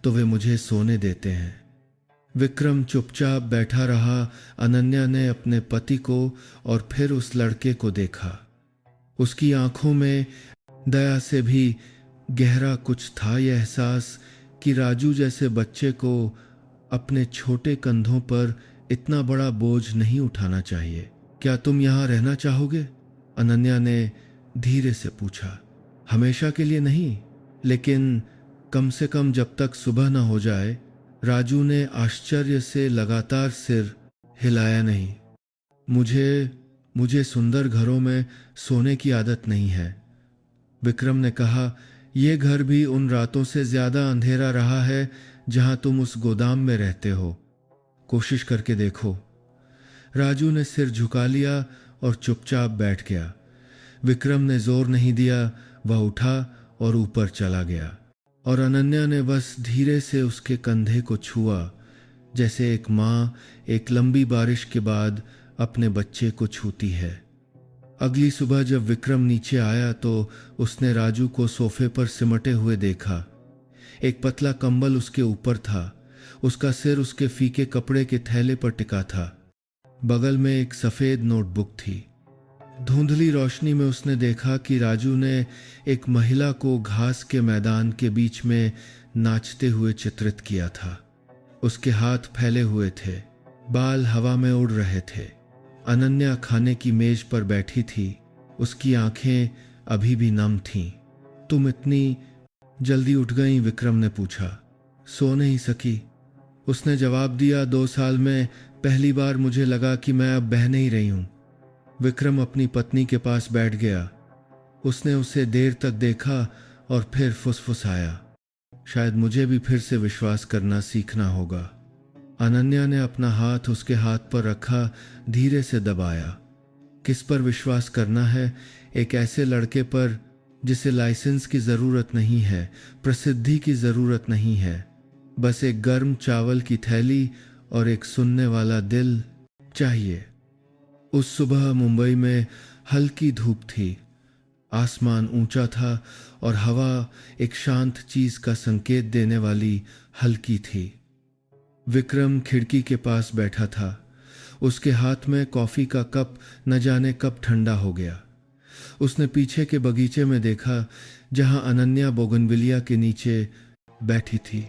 तो वे मुझे सोने देते हैं। विक्रम चुपचाप बैठा रहा। अनन्या ने अपने पति को और फिर उस लड़के को देखा। उसकी आंखों में दया से भी गहरा कुछ था, यह एहसास कि राजू जैसे बच्चे को अपने छोटे कंधों पर इतना बड़ा बोझ नहीं उठाना चाहिए। क्या तुम यहाँ रहना चाहोगे? अनन्या ने धीरे से पूछा। हमेशा के लिए नहीं, लेकिन कम से कम जब तक सुबह न हो जाए। राजू ने आश्चर्य से लगातार सिर हिलाया। नहीं, मुझे सुंदर घरों में सोने की आदत नहीं है। विक्रम ने कहा, यह घर भी उन रातों से ज्यादा अंधेरा रहा है जहां तुम उस गोदाम में रहते हो। कोशिश करके देखो। राजू ने सिर झुका लिया और चुपचाप बैठ गया। विक्रम ने जोर नहीं दिया, वह उठा और ऊपर चला गया और अनन्या ने बस धीरे से उसके कंधे को छुआ, जैसे एक माँ एक लंबी बारिश के बाद अपने बच्चे को छूती है। अगली सुबह जब विक्रम नीचे आया तो उसने राजू को सोफे पर सिमटे हुए देखा। एक पतला कंबल उसके ऊपर था। उसका सिर उसके फीके कपड़े के थैले पर टिका था। बगल में एक सफेद नोटबुक थी। धुंधली रोशनी में उसने देखा कि राजू ने एक महिला को घास के मैदान के बीच में नाचते हुए चित्रित किया था। उसके हाथ फैले हुए थे, बाल हवा में उड़ रहे थे। अनन्या खाने की मेज पर बैठी थी। उसकी आंखें अभी भी नम थीं। तुम इतनी जल्दी उठ गई? विक्रम ने पूछा। सो नहीं सकी, उसने जवाब दिया। 2 साल में पहली बार मुझे लगा कि मैं अब बह नहीं रही हूं। विक्रम अपनी पत्नी के पास बैठ गया। उसने उसे देर तक देखा और फिर फुसफुसाया, शायद मुझे भी फिर से विश्वास करना सीखना होगा। अनन्या ने अपना हाथ उसके हाथ पर रखा, धीरे से दबाया। किस पर विश्वास करना है? एक ऐसे लड़के पर जिसे लाइसेंस की जरूरत नहीं है, प्रसिद्धि की जरूरत नहीं है, बस एक गर्म चावल की थैली और एक सुनने वाला दिल चाहिए। उस सुबह मुंबई में हल्की धूप थी। आसमान ऊंचा था और हवा एक शांत चीज का संकेत देने वाली हल्की थी। विक्रम खिड़की के पास बैठा था। उसके हाथ में कॉफी का कप न जाने कब ठंडा हो गया। उसने पीछे के बगीचे में देखा, जहां अनन्या बोगनविलिया के नीचे बैठी थी।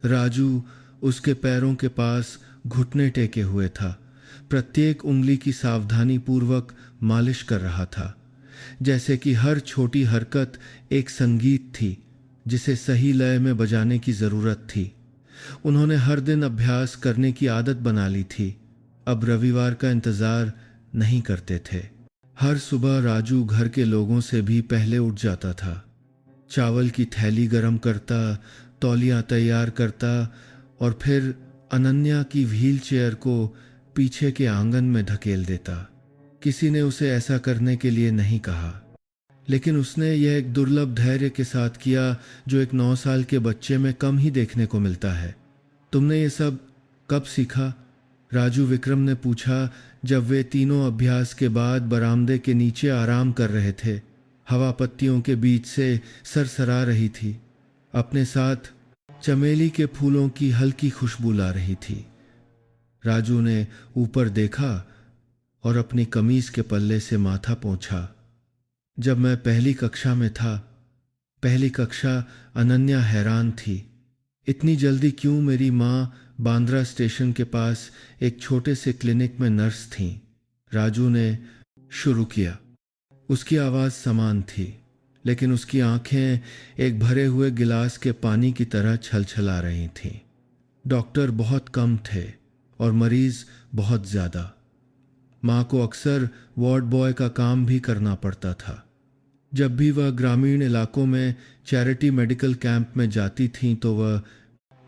राजू उसके पैरों के पास घुटने टेके हुए था, प्रत्येक उंगली की सावधानी पूर्वक मालिश कर रहा था, जैसे कि हर छोटी हरकत एक संगीत थी जिसे सही लय में बजाने की जरूरत थी। उन्होंने हर दिन अभ्यास करने की आदत बना ली थी, अब रविवार का इंतजार नहीं करते थे। हर सुबह राजू घर के लोगों से भी पहले उठ जाता था। चावल की थैली गरम करता, तौलिया तैयार करता और फिर अनन्या की व्हील चेयर को पीछे के आंगन में धकेल देता। किसी ने उसे ऐसा करने के लिए नहीं कहा, लेकिन उसने यह एक दुर्लभ धैर्य के साथ किया जो एक 9 साल के बच्चे में कम ही देखने को मिलता है। तुमने ये सब कब सीखा? राजू विक्रम ने पूछा, जब वे तीनों अभ्यास के बाद बरामदे के नीचे आराम कर रहे थे। हवा पत्तियों के बीच से सरसरा रही थी, अपने साथ चमेली के फूलों की हल्की खुशबू ला रही थी। राजू ने ऊपर देखा और अपनी कमीज के पल्ले से माथा पोंछा। जब मैं पहली कक्षा में था, पहली कक्षा, अनन्या हैरान थी। इतनी जल्दी क्यों? मेरी माँ बांद्रा स्टेशन के पास एक छोटे से क्लिनिक में नर्स थीं। राजू ने शुरू किया। उसकी आवाज़ समान थी, लेकिन उसकी आंखें एक भरे हुए गिलास के पानी की तरह छलछला रही थीं। डॉक्टर बहुत कम थे और मरीज बहुत ज़्यादा। माँ को अक्सर वार्ड बॉय का काम भी करना पड़ता था। जब भी वह ग्रामीण इलाकों में चैरिटी मेडिकल कैंप में जाती थीं तो वह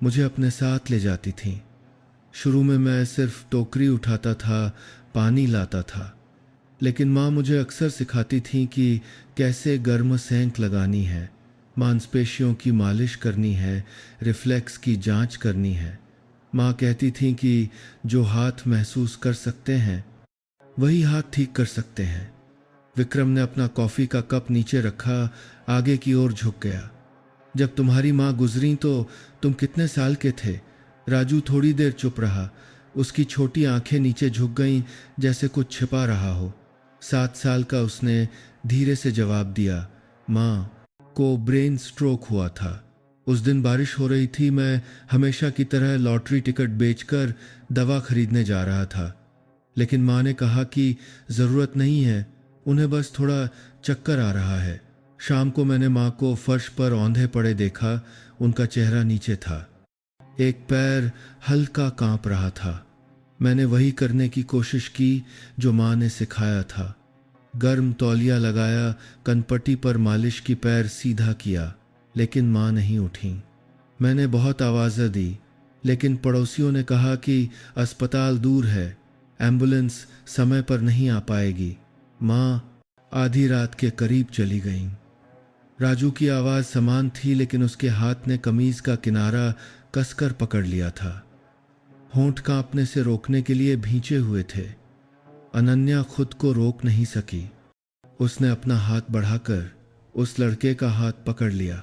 मुझे अपने साथ ले जाती थीं। शुरू में मैं सिर्फ टोकरी उठाता था, पानी लाता था, लेकिन माँ मुझे अक्सर सिखाती थीं कि कैसे गर्म सेंक लगानी है, मांसपेशियों की मालिश करनी है, रिफ्लेक्स की जांच करनी है। माँ कहती थीं कि जो हाथ महसूस कर सकते हैं वही हाथ ठीक कर सकते हैं। विक्रम ने अपना कॉफी का कप नीचे रखा, आगे की ओर झुक गया। जब तुम्हारी माँ गुजरी तो तुम कितने साल के थे? राजू थोड़ी देर चुप रहा। उसकी छोटी आंखें नीचे झुक गईं, जैसे कुछ छिपा रहा हो। 7 साल का उसने धीरे से जवाब दिया। माँ को ब्रेन स्ट्रोक हुआ था। उस दिन बारिश हो रही थी। मैं हमेशा की तरह लॉटरी टिकट बेचकर दवा खरीदने जा रहा था, लेकिन माँ ने कहा कि ज़रूरत नहीं है, उन्हें बस थोड़ा चक्कर आ रहा है। शाम को मैंने माँ को फर्श पर औंधे पड़े देखा। उनका चेहरा नीचे था, एक पैर हल्का कांप रहा था। मैंने वही करने की कोशिश की जो माँ ने सिखाया था। गर्म तौलिया लगाया, कनपट्टी पर मालिश की, पैर सीधा किया, लेकिन माँ नहीं उठी। मैंने बहुत आवाज़ें दी, लेकिन पड़ोसियों ने कहा कि अस्पताल दूर है, एम्बुलेंस समय पर नहीं आ पाएगी। माँ आधी रात के करीब चली गईं। राजू की आवाज़ समान थी, लेकिन उसके हाथ ने कमीज का किनारा कसकर पकड़ लिया था। होंठ कांपने से रोकने के लिए भींचे हुए थे। अनन्या खुद को रोक नहीं सकी। उसने अपना हाथ बढ़ाकर उस लड़के का हाथ पकड़ लिया।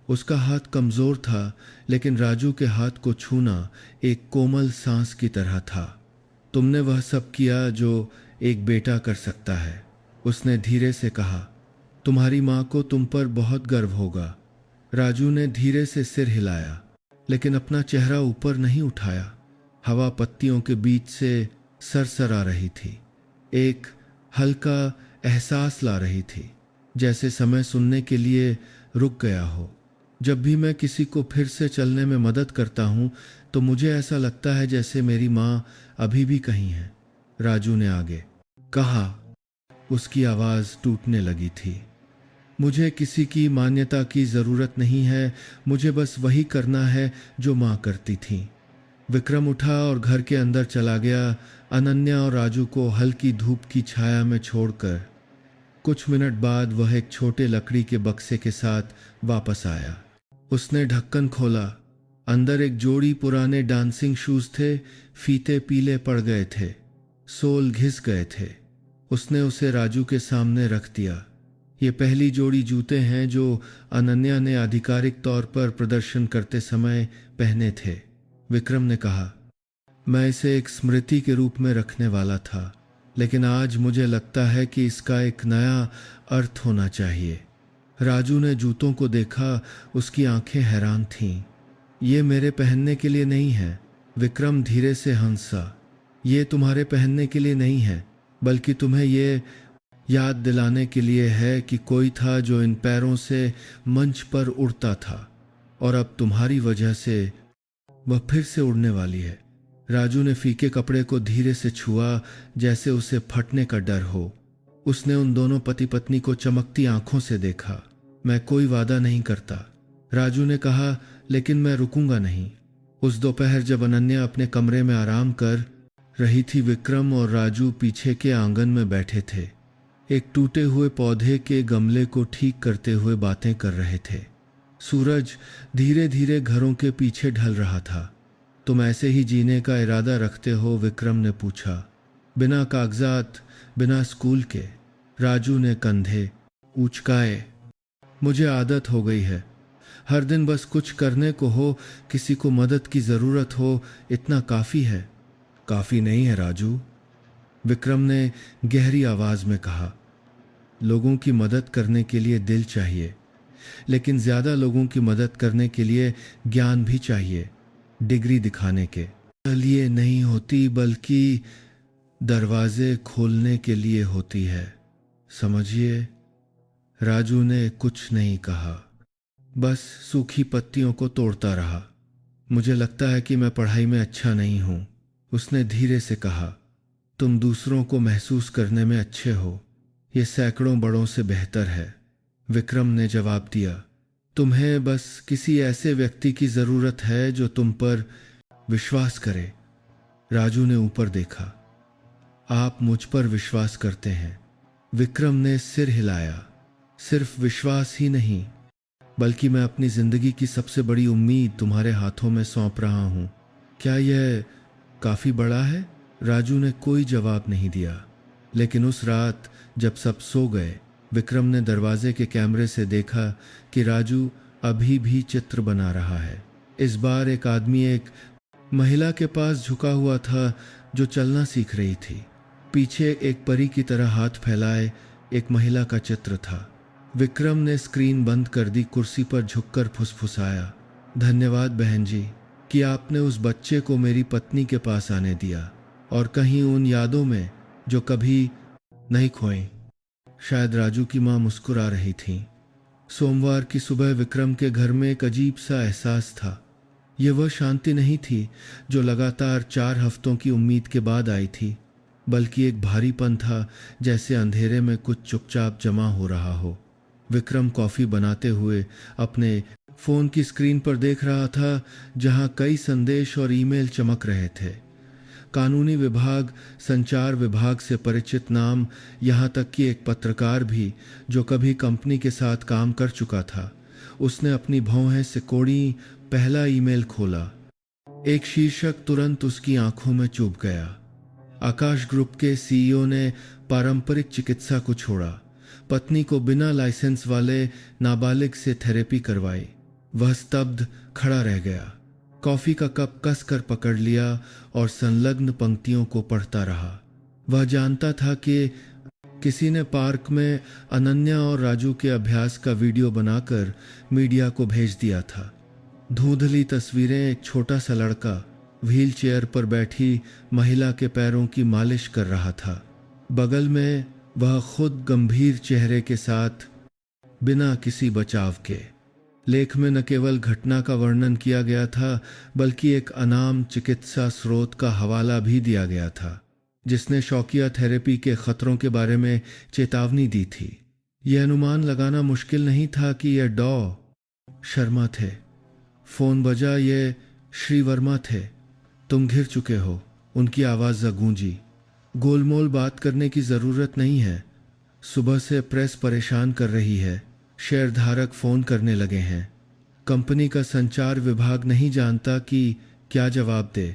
उसका हाथ कमज़ोर था, लेकिन राजू के हाथ को छूना एक कोमल सांस की तरह था। तुमने वह सब किया जो एक बेटा कर सकता है, उसने धीरे से कहा। तुम्हारी माँ को तुम पर बहुत गर्व होगा। राजू ने धीरे से सिर हिलाया, लेकिन अपना चेहरा ऊपर नहीं उठाया। हवा पत्तियों के बीच से सरसरा रही थी, एक हल्का एहसास ला रही थी, जैसे समय सुनने के लिए रुक गया हो। जब भी मैं किसी को फिर से चलने में मदद करता हूँ तो मुझे ऐसा लगता है जैसे मेरी माँ अभी भी कहीं है, राजू ने आगे कहा। उसकी आवाज़ टूटने लगी थी। मुझे किसी की मान्यता की ज़रूरत नहीं है, मुझे बस वही करना है जो माँ करती थी। विक्रम उठा और घर के अंदर चला गया, अनन्या और राजू को हल्की धूप की छाया में छोड़कर। कुछ मिनट बाद वह एक छोटे लकड़ी के बक्से के साथ वापस आया। उसने ढक्कन खोला। अंदर एक जोड़ी पुराने डांसिंग शूज थे। फीते पीले पड़ गए थे, सोल घिस गए थे। उसने उसे राजू के सामने रख दिया। ये पहली जोड़ी जूते हैं जो अनन्या ने आधिकारिक तौर पर प्रदर्शन करते समय पहने थे। विक्रम ने कहा, मैं इसे एक स्मृति के रूप में रखने वाला था, लेकिन आज मुझे लगता है कि इसका एक नया अर्थ होना चाहिए। राजू ने जूतों को देखा, उसकी आंखें हैरान थीं। ये मेरे पहनने के लिए नहीं है। विक्रम धीरे से हंसा। ये तुम्हारे पहनने के लिए नहीं है, बल्कि तुम्हें ये याद दिलाने के लिए है कि कोई था जो इन पैरों से मंच पर उड़ता था, और अब तुम्हारी वजह से वह फिर से उड़ने वाली है। राजू ने फीके कपड़े को धीरे से छुआ, जैसे उसे फटने का डर हो। उसने उन दोनों पति पत्नी को चमकती आंखों से देखा। मैं कोई वादा नहीं करता, राजू ने कहा, लेकिन मैं रुकूंगा नहीं। उस दोपहर जब अनन्या अपने कमरे में आराम कर रही थी, विक्रम और राजू पीछे के आंगन में बैठे थे। एक टूटे हुए पौधे के गमले को ठीक करते हुए बातें कर रहे थे। सूरज धीरे धीरे घरों के पीछे ढल रहा था। तुम ऐसे ही जीने का इरादा रखते हो? विक्रम ने पूछा। बिना कागजात, बिना स्कूल के। राजू ने कंधे उचकाए। मुझे आदत हो गई है। हर दिन बस कुछ करने को हो, किसी को मदद की जरूरत हो, इतना काफी है। काफी नहीं है राजू, विक्रम ने गहरी आवाज में कहा। लोगों की मदद करने के लिए दिल चाहिए, लेकिन ज्यादा लोगों की मदद करने के लिए ज्ञान भी चाहिए। डिग्री दिखाने के लिए नहीं होती, बल्कि दरवाजे खोलने के लिए होती है, समझिए। राजू ने कुछ नहीं कहा, बस सूखी पत्तियों को तोड़ता रहा। मुझे लगता है कि मैं पढ़ाई में अच्छा नहीं हूं, उसने धीरे से कहा। तुम दूसरों को महसूस करने में अच्छे हो, ये सैकड़ों बड़ों से बेहतर है, विक्रम ने जवाब दिया। तुम्हें बस किसी ऐसे व्यक्ति की जरूरत है जो तुम पर विश्वास करे। राजू ने ऊपर देखा। आप मुझ पर विश्वास करते हैं? विक्रम ने सिर हिलाया। सिर्फ विश्वास ही नहीं, बल्कि मैं अपनी जिंदगी की सबसे बड़ी उम्मीद तुम्हारे हाथों में सौंप रहा हूं। क्या यह काफी बड़ा है? राजू ने कोई जवाब नहीं दिया। लेकिन उस रात जब सब सो गए, विक्रम ने दरवाजे के कैमरे से देखा कि राजू अभी भी चित्र बना रहा है। इस बार एक आदमी एक महिला के पास झुका हुआ था जो चलना सीख रही थी। पीछे एक परी की तरह हाथ फैलाए एक महिला का चित्र था। विक्रम ने स्क्रीन बंद कर दी, कुर्सी पर झुककर फुसफुसाया। धन्यवाद बहन जी कि आपने उस बच्चे को मेरी पत्नी के पास आने दिया, और कहीं उन यादों में जो कभी नहीं खोई। शायद राजू की मां मुस्कुरा रही थी। सोमवार की सुबह विक्रम के घर में एक अजीब सा एहसास था। यह वह शांति नहीं थी जो लगातार 4 हफ्तों की उम्मीद के बाद आई थी, बल्कि एक भारीपन था, जैसे अंधेरे में कुछ चुपचाप जमा हो रहा हो। विक्रम कॉफी बनाते हुए अपने फोन की स्क्रीन पर देख रहा था, जहां कई संदेश और ईमेल चमक रहे थे। कानूनी विभाग, संचार विभाग से परिचित नाम, यहाँ तक कि एक पत्रकार भी जो कभी कंपनी के साथ काम कर चुका था। उसने अपनी भौहें सिकोड़ी पहला ईमेल खोला। एक शीर्षक तुरंत उसकी आंखों में चुभ गया। आकाश ग्रुप के सीईओ ने पारंपरिक चिकित्सा को छोड़ा, पत्नी को बिना लाइसेंस वाले नाबालिग से थेरेपी करवाई। वह स्तब्ध खड़ा रह गया, कॉफी का कप कसकर पकड़ लिया और संलग्न पंक्तियों को पढ़ता रहा। वह जानता था कि किसी ने पार्क में अनन्या और राजू के अभ्यास का वीडियो बनाकर मीडिया को भेज दिया था। धुंधली तस्वीरें, एक छोटा सा लड़का व्हील चेयर पर बैठी महिला के पैरों की मालिश कर रहा था। बगल में वह खुद गंभीर चेहरे के साथ, बिना किसी बचाव के। लेख में न केवल घटना का वर्णन किया गया था, बल्कि एक अनाम चिकित्सा स्रोत का हवाला भी दिया गया था, जिसने शौकिया थेरेपी के खतरों के बारे में चेतावनी दी थी। यह अनुमान लगाना मुश्किल नहीं था कि यह डॉ शर्मा थे। फोन बजा, ये श्री वर्मा थे। तुम घिर चुके हो, उनकी आवाज़ गूंजी। गोलमोल बात करने की ज़रूरत नहीं है। सुबह से प्रेस परेशान कर रही है, शेयरधारक फ़ोन करने लगे हैं। कंपनी का संचार विभाग नहीं जानता कि क्या जवाब दे।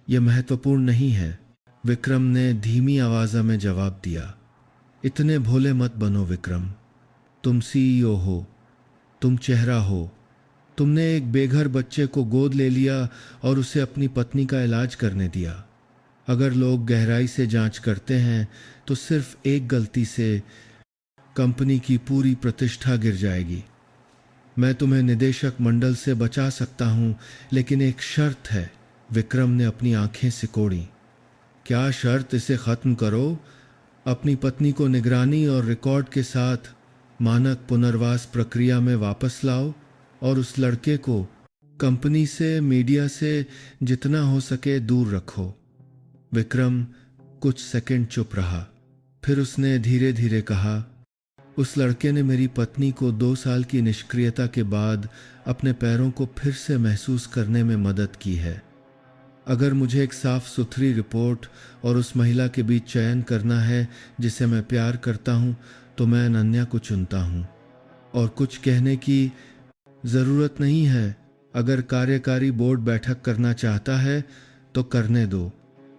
यह महत्वपूर्ण नहीं है, विक्रम ने धीमी आवाज़ में जवाब दिया। इतने भोले मत बनो विक्रम। तुम सीईओ हो, तुम चेहरा हो। तुमने एक बेघर बच्चे को गोद ले लिया और उसे अपनी पत्नी का इलाज करने दिया। अगर लोग गहराई से जांच करते हैं तो सिर्फ एक गलती से कंपनी की पूरी प्रतिष्ठा गिर जाएगी। मैं तुम्हें निदेशक मंडल से बचा सकता हूं, लेकिन एक शर्त है। विक्रम ने अपनी आंखें सिकोड़ी। क्या शर्त? इसे खत्म करो। अपनी पत्नी को निगरानी और रिकॉर्ड के साथ मानक पुनर्वास प्रक्रिया में वापस लाओ और उस लड़के को कंपनी से, मीडिया से जितना हो सके दूर रखो। विक्रम कुछ सेकंड चुप रहा, फिर उसने धीरे धीरे कहा, उस लड़के ने मेरी पत्नी को 2 साल की निष्क्रियता के बाद अपने पैरों को फिर से महसूस करने में मदद की है। अगर मुझे एक साफ सुथरी रिपोर्ट और उस महिला के बीच चयन करना है जिसे मैं प्यार करता हूं, तो मैं अनन्या को चुनता हूं। और कुछ कहने की ज़रूरत नहीं है। अगर कार्यकारी बोर्ड बैठक करना चाहता है तो करने दो।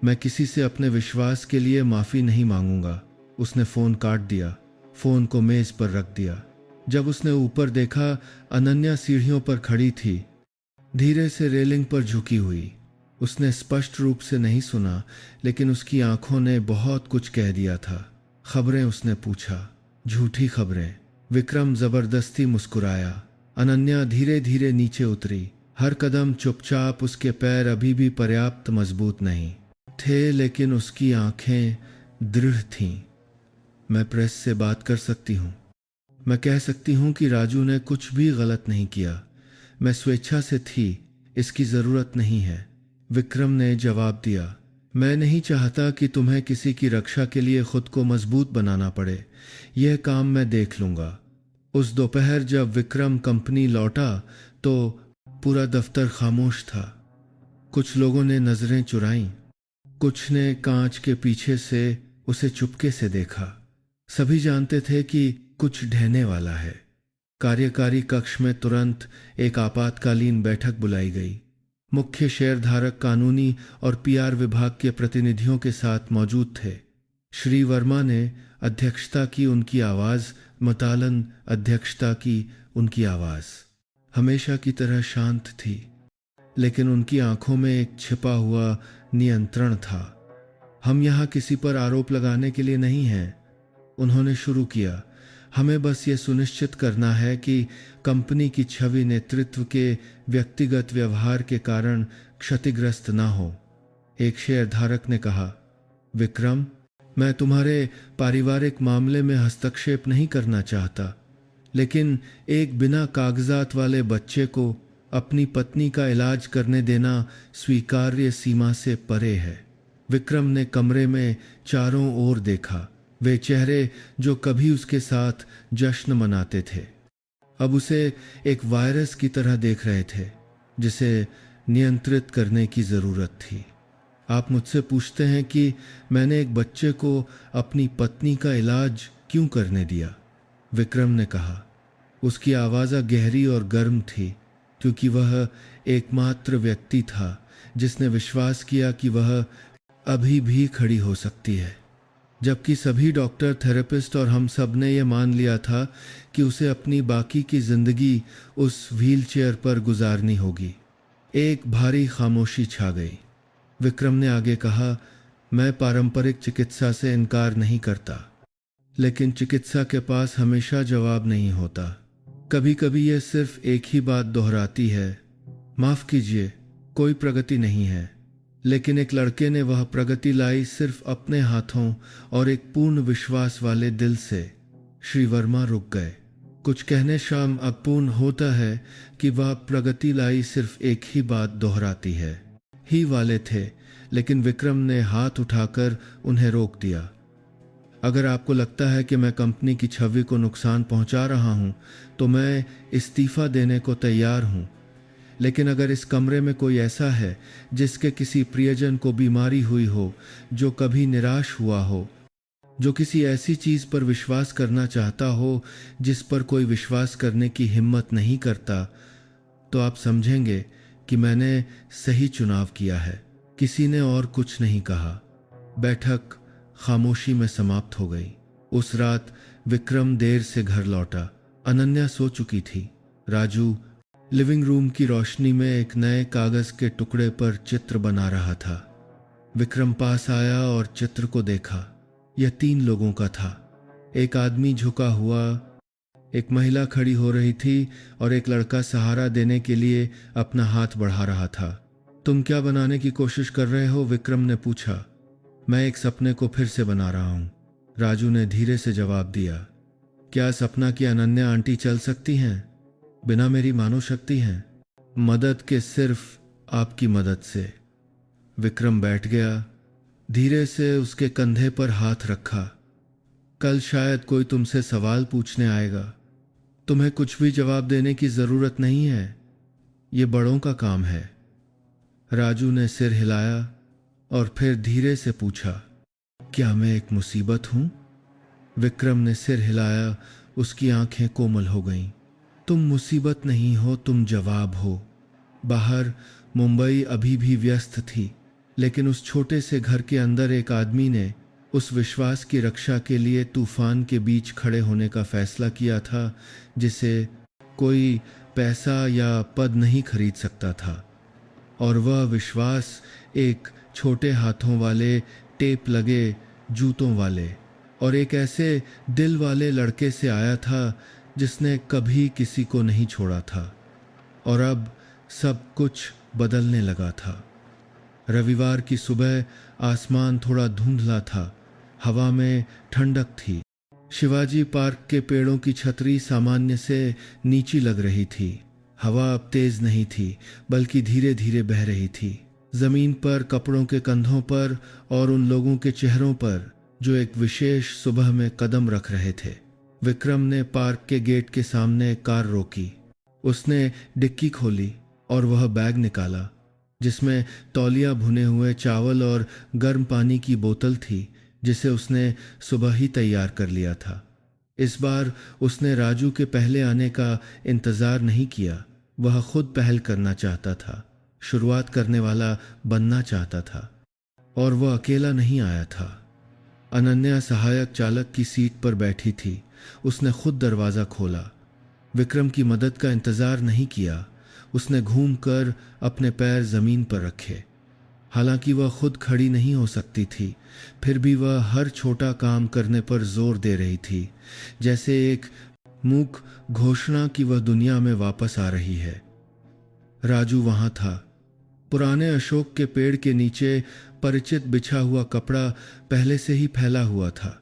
मैं किसी से अपने विश्वास के लिए माफ़ी नहीं मांगूंगा। उसने फ़ोन काट दिया, फ़ोन को मेज़ पर रख दिया। जब उसने ऊपर देखा, अनन्या सीढ़ियों पर खड़ी थी, धीरे से रेलिंग पर झुकी हुई। उसने स्पष्ट रूप से नहीं सुना, लेकिन उसकी आंखों ने बहुत कुछ कह दिया था। खबरें? उसने पूछा। झूठी खबरें। विक्रम जबरदस्ती मुस्कुराया। अनन्या धीरे धीरे नीचे उतरी, हर कदम चुपचाप। उसके पैर अभी भी पर्याप्त मजबूत नहीं थे, लेकिन उसकी आंखें दृढ़ थीं। मैं प्रेस से बात कर सकती हूँ। मैं कह सकती हूँ कि राजू ने कुछ भी गलत नहीं किया। मैं स्वेच्छा से थी, इसकी ज़रूरत नहीं है। विक्रम ने जवाब दिया। मैं नहीं चाहता कि तुम्हें किसी की रक्षा के लिए खुद को मजबूत बनाना पड़े। यह काम मैं देख लूँगा। उस दोपहर जब विक्रम कंपनी लौटा तो पूरा दफ्तर खामोश था। कुछ लोगों ने नजरें चुराईं, कुछ ने कांच के पीछे से उसे चुपके से देखा। सभी जानते थे कि कुछ ढहने वाला है। कार्यकारी कक्ष में तुरंत एक आपातकालीन बैठक बुलाई गई। मुख्य शेयरधारक कानूनी और पीआर विभाग के प्रतिनिधियों के साथ मौजूद थे। श्री वर्मा ने अध्यक्षता की, उनकी आवाज़ मुतालन अध्यक्षता की। उनकी आवाज़ हमेशा की तरह शांत थी, लेकिन उनकी आंखों में एक छिपा हुआ नियंत्रण था। हम यहाँ किसी पर आरोप लगाने के लिए नहीं हैं, उन्होंने शुरू किया। हमें बस ये सुनिश्चित करना है कि कंपनी की छवि नेतृत्व के व्यक्तिगत व्यवहार के कारण क्षतिग्रस्त ना हो। एक शेयरधारक ने कहा, विक्रम, मैं तुम्हारे पारिवारिक मामले में हस्तक्षेप नहीं करना चाहता, लेकिन एक बिना कागजात वाले बच्चे को अपनी पत्नी का इलाज करने देना स्वीकार्य सीमा से परे है। विक्रम ने कमरे में चारों ओर देखा। वे चेहरे जो कभी उसके साथ जश्न मनाते थे, अब उसे एक वायरस की तरह देख रहे थे, जिसे नियंत्रित करने की ज़रूरत थी। आप मुझसे पूछते हैं कि मैंने एक बच्चे को अपनी पत्नी का इलाज क्यों करने दिया? विक्रम ने कहा। उसकी आवाज़ गहरी और गर्म थी, क्योंकि वह एकमात्र व्यक्ति था जिसने विश्वास किया कि वह अभी भी खड़ी हो सकती है, जबकि सभी डॉक्टर, थेरेपिस्ट और हम सब ने यह मान लिया था कि उसे अपनी बाकी की जिंदगी उस व्हीलचेयर पर गुजारनी होगी। एक भारी खामोशी छा गई। विक्रम ने आगे कहा, मैं पारंपरिक चिकित्सा से इनकार नहीं करता, लेकिन चिकित्सा के पास हमेशा जवाब नहीं होता। कभी कभी यह सिर्फ एक ही बात दोहराती है, माफ कीजिए, कोई प्रगति नहीं है। लेकिन एक लड़के ने वह प्रगति लाई सिर्फ अपने हाथों और एक पूर्ण विश्वास वाले दिल से। श्री वर्मा रुक गए। कुछ कहने शाम अपूर्ण होता है कि वह प्रगति लाई सिर्फ एक ही बात दोहराती है। ही वाले थे लेकिन विक्रम ने हाथ उठाकर उन्हें रोक दिया। अगर आपको लगता है कि मैं कंपनी की छवि को नुकसान पहुंचा रहा हूं, तो मैं इस्तीफा देने को तैयार हूं। लेकिन अगर इस कमरे में कोई ऐसा है जिसके किसी प्रियजन को बीमारी हुई हो, जो कभी निराश हुआ हो, जो किसी ऐसी चीज पर विश्वास करना चाहता हो जिस पर कोई विश्वास करने की हिम्मत नहीं करता, तो आप समझेंगे कि मैंने सही चुनाव किया है। किसी ने और कुछ नहीं कहा। बैठक खामोशी में समाप्त हो गई। उस रात विक्रम देर से घर लौटा। अनन्या सो चुकी थी। राजू लिविंग रूम की रोशनी में एक नए कागज के टुकड़े पर चित्र बना रहा था। विक्रम पास आया और चित्र को देखा। यह 3 लोगों का था। एक आदमी झुका हुआ, एक महिला खड़ी हो रही थी और एक लड़का सहारा देने के लिए अपना हाथ बढ़ा रहा था। तुम क्या बनाने की कोशिश कर रहे हो? विक्रम ने पूछा। मैं एक सपने को फिर से बना रहा हूं, राजू ने धीरे से जवाब दिया। क्या सपना की अनन्या आंटी चल सकती हैं बिना मेरी मानव शक्ति हैं? मदद के सिर्फ आपकी मदद से। विक्रम बैठ गया। धीरे से उसके कंधे पर हाथ रखा। कल शायद कोई तुमसे सवाल पूछने आएगा। तुम्हें कुछ भी जवाब देने की जरूरत नहीं है, ये बड़ों का काम है। राजू ने सिर हिलाया और फिर धीरे से पूछा, क्या मैं एक मुसीबत हूं? विक्रम ने सिर हिलाया। उसकी आंखें कोमल हो गईं। तुम मुसीबत नहीं हो, तुम जवाब हो। बाहर मुंबई अभी भी व्यस्त थी, लेकिन उस छोटे से घर के अंदर एक आदमी ने उस विश्वास की रक्षा के लिए तूफान के बीच खड़े होने का फैसला किया था जिसे कोई पैसा या पद नहीं खरीद सकता था। और वह विश्वास एक छोटे हाथों वाले, टेप लगे जूतों वाले और एक ऐसे दिल वाले लड़के से आया था जिसने कभी किसी को नहीं छोड़ा था। और अब सब कुछ बदलने लगा था। रविवार की सुबह आसमान थोड़ा धुंधला था। हवा में ठंडक थी। शिवाजी पार्क के पेड़ों की छतरी सामान्य से नीची लग रही थी। हवा अब तेज नहीं थी, बल्कि धीरे धीरे बह रही थी। जमीन पर, कपड़ों के कंधों पर और उन लोगों के चेहरों पर जो एक विशेष सुबह में कदम रख रहे थे। विक्रम ने पार्क के गेट के सामने कार रोकी। उसने डिक्की खोली और वह बैग निकाला जिसमें तौलिया, भुने हुए चावल और गर्म पानी की बोतल थी जिसे उसने सुबह ही तैयार कर लिया था। इस बार उसने राजू के पहले आने का इंतजार नहीं किया। वह खुद पहल करना चाहता था, शुरुआत करने वाला बनना चाहता था। और वह अकेला नहीं आया था। अनन्या सहायक चालक की सीट पर बैठी थी। उसने खुद दरवाज़ा खोला। विक्रम की मदद का इंतजार नहीं किया। उसने घूमकर अपने पैर जमीन पर रखे। हालांकि वह खुद खड़ी नहीं हो सकती थी, फिर भी वह हर छोटा काम करने पर जोर दे रही थी, जैसे एक मूक घोषणा कि वह दुनिया में वापस आ रही है। राजू वहां था। पुराने अशोक के पेड़ के नीचे परिचित बिछा हुआ कपड़ा पहले से ही फैला हुआ था।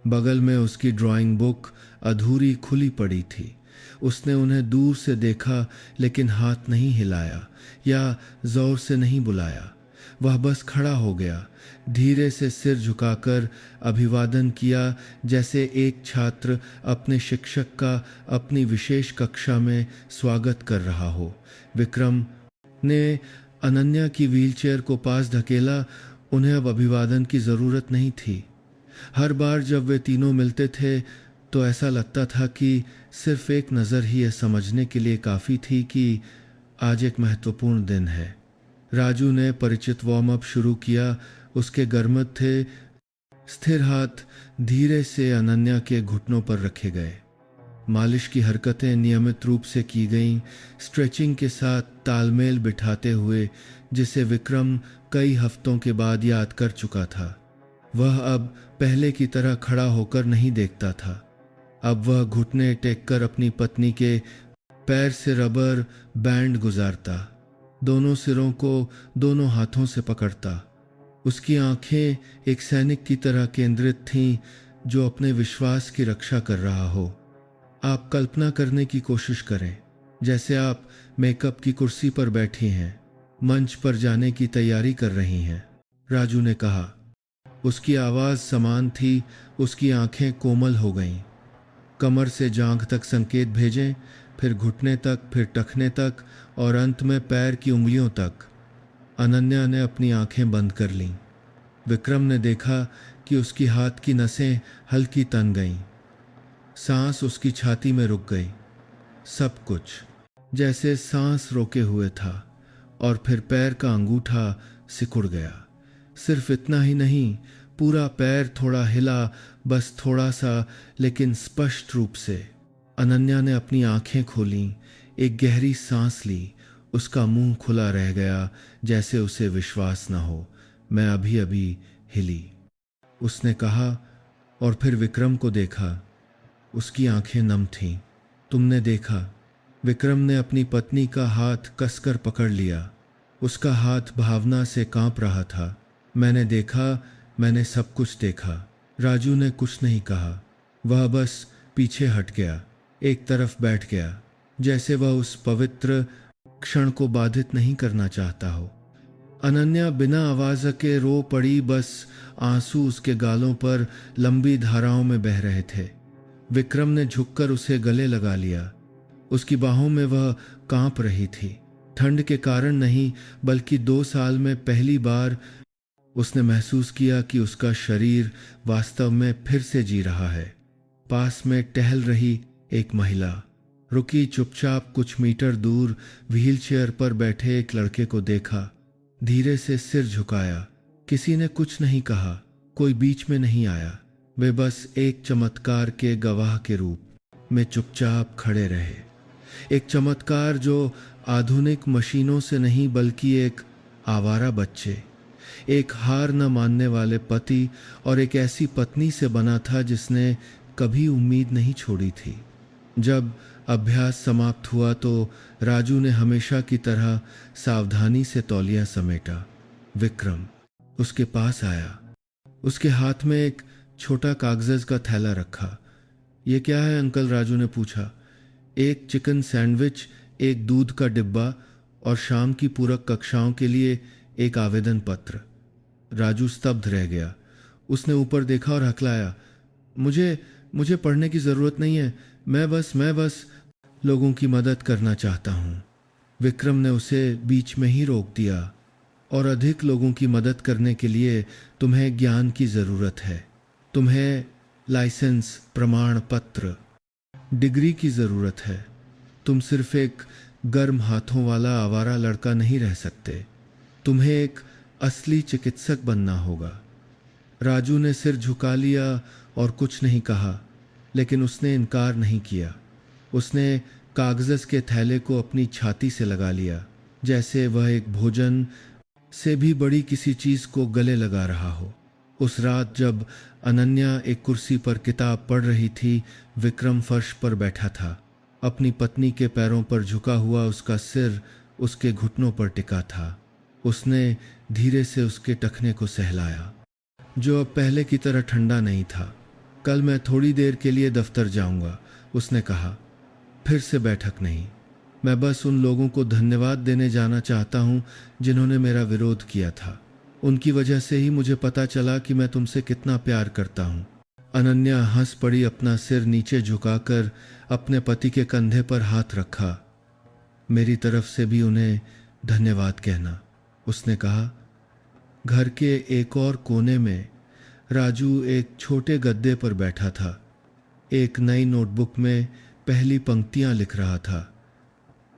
बगल में उसकी ड्राइंग बुक अधूरी खुली पड़ी थी। उसने उन्हें दूर से देखा, लेकिन हाथ नहीं हिलाया या जोर से नहीं बुलाया। वह बस खड़ा हो गया, धीरे से सिर झुकाकर अभिवादन किया, जैसे एक छात्र अपने शिक्षक का अपनी विशेष कक्षा में स्वागत कर रहा हो। विक्रम ने अनन्या की व्हीलचेयर को पास धकेला। उन्हें अब अभिवादन की जरूरत नहीं थी। हर बार जब वे तीनों मिलते थे तो ऐसा लगता था कि सिर्फ एक नज़र ही यह समझने के लिए काफ़ी थी कि आज एक महत्वपूर्ण दिन है। राजू ने परिचित वार्म अप शुरू किया। उसके गर्मद थे। स्थिर हाथ धीरे से अनन्या के घुटनों पर रखे गए। मालिश की हरकतें नियमित रूप से की गईं, स्ट्रेचिंग के साथ तालमेल बिठाते हुए, जिसे विक्रम कई हफ्तों के बाद याद कर चुका था। वह अब पहले की तरह खड़ा होकर नहीं देखता था। अब वह घुटने टेककर अपनी पत्नी के पैर से रबर बैंड गुजारता, दोनों सिरों को दोनों हाथों से पकड़ता। उसकी आंखें एक सैनिक की तरह केंद्रित थीं जो अपने विश्वास की रक्षा कर रहा हो। आप कल्पना करने की कोशिश करें जैसे आप मेकअप की कुर्सी पर बैठी हैं, मंच पर जाने की तैयारी कर रही हैं। राजू ने कहा। उसकी आवाज़ समान थी, उसकी आंखें कोमल हो गईं। कमर से जांघ तक संकेत भेजें, फिर घुटने तक, फिर टखने तक और अंत में पैर की उंगलियों तक। अनन्या ने अपनी आंखें बंद कर लीं। विक्रम ने देखा कि उसकी हाथ की नसें हल्की तन गईं। सांस उसकी छाती में रुक गई। सब कुछ जैसे सांस रोके हुए था। और फिर पैर का अंगूठा सिकुड़ गया। सिर्फ इतना ही नहीं, पूरा पैर थोड़ा हिला, बस थोड़ा सा, लेकिन स्पष्ट रूप से। अनन्या ने अपनी आंखें खोलीं, एक गहरी सांस ली। उसका मुंह खुला रह गया, जैसे उसे विश्वास न हो। मैं अभी अभी हिली, उसने कहा, और फिर विक्रम को देखा। उसकी आंखें नम थीं। तुमने देखा? विक्रम ने अपनी पत्नी का हाथ कसकर पकड़ लिया। उसका हाथ भावना से कांप रहा था। मैंने देखा, मैंने सब कुछ देखा। राजू ने कुछ नहीं कहा। वह बस पीछे हट गया, एक तरफ बैठ गया, जैसे वह उस पवित्र क्षण को बाधित नहीं करना चाहता हो। अनन्या बिना आवाज के रो पड़ी, बस आंसू उसके गालों पर लंबी धाराओं में बह रहे थे। विक्रम ने झुककर उसे गले लगा लिया। उसकी बाहों में वह कांप रही थी, ठंड के कारण नहीं, बल्कि 2 साल में पहली बार उसने महसूस किया कि उसका शरीर वास्तव में फिर से जी रहा है। पास में टहल रही एक महिला रुकी, चुपचाप कुछ मीटर दूर व्हीलचेयर पर बैठे एक लड़के को देखा, धीरे से सिर झुकाया। किसी ने कुछ नहीं कहा, कोई बीच में नहीं आया। वे बस एक चमत्कार के गवाह के रूप में चुपचाप खड़े रहे। एक चमत्कार जो आधुनिक मशीनों से नहीं, बल्कि एक आवारा बच्चे, एक हार न मानने वाले पति और एक ऐसी पत्नी से बना था जिसने कभी उम्मीद नहीं छोड़ी थी। जब अभ्यास समाप्त हुआ तो राजू ने हमेशा की तरह सावधानी से तौलिया समेटा। विक्रम उसके पास आया। उसके हाथ में एक छोटा कागज़ का थैला रखा। ये क्या है अंकल? राजू ने पूछा। एक चिकन सैंडविच, एक दूध का डिब्बा और शाम की पूरक कक्षाओं के लिए एक आवेदन पत्र। राजू स्तब्ध रह गया। उसने ऊपर देखा और हकलाया, मुझे पढ़ने की ज़रूरत नहीं है। मैं बस लोगों की मदद करना चाहता हूँ। विक्रम ने उसे बीच में ही रोक दिया। और अधिक लोगों की मदद करने के लिए तुम्हें ज्ञान की ज़रूरत है। तुम्हें लाइसेंस, प्रमाण पत्र, डिग्री की ज़रूरत है। तुम सिर्फ एक गर्म हाथों वाला आवारा लड़का नहीं रह सकते। तुम्हें एक असली चिकित्सक बनना होगा। राजू ने सिर झुका लिया और कुछ नहीं कहा, लेकिन उसने इनकार नहीं किया। उसने कागज़ के थैले को अपनी छाती से लगा लिया, जैसे वह एक भोजन से भी बड़ी किसी चीज़ को गले लगा रहा हो। उस रात जब अनन्या एक कुर्सी पर किताब पढ़ रही थी, विक्रम फर्श पर बैठा था। अपनी पत्नी के पैरों पर झुका हुआ, उसका सिर उसके घुटनों पर टिका था। उसने धीरे से उसके टखने को सहलाया, जो अब पहले की तरह ठंडा नहीं था। कल मैं थोड़ी देर के लिए दफ्तर जाऊंगा, उसने कहा। फिर से बैठक नहीं। मैं बस उन लोगों को धन्यवाद देने जाना चाहता हूं जिन्होंने मेरा विरोध किया था। उनकी वजह से ही मुझे पता चला कि मैं तुमसे कितना प्यार करता हूं। अनन्या हंस पड़ी, अपना सिर नीचे झुकाकर अपने पति के कंधे पर हाथ रखा। मेरी तरफ से भी उन्हें धन्यवाद कहना, उसने कहा। घर के एक और कोने में राजू एक छोटे गद्दे पर बैठा था। एक नई नोटबुक में पहली पंक्तियां लिख रहा था,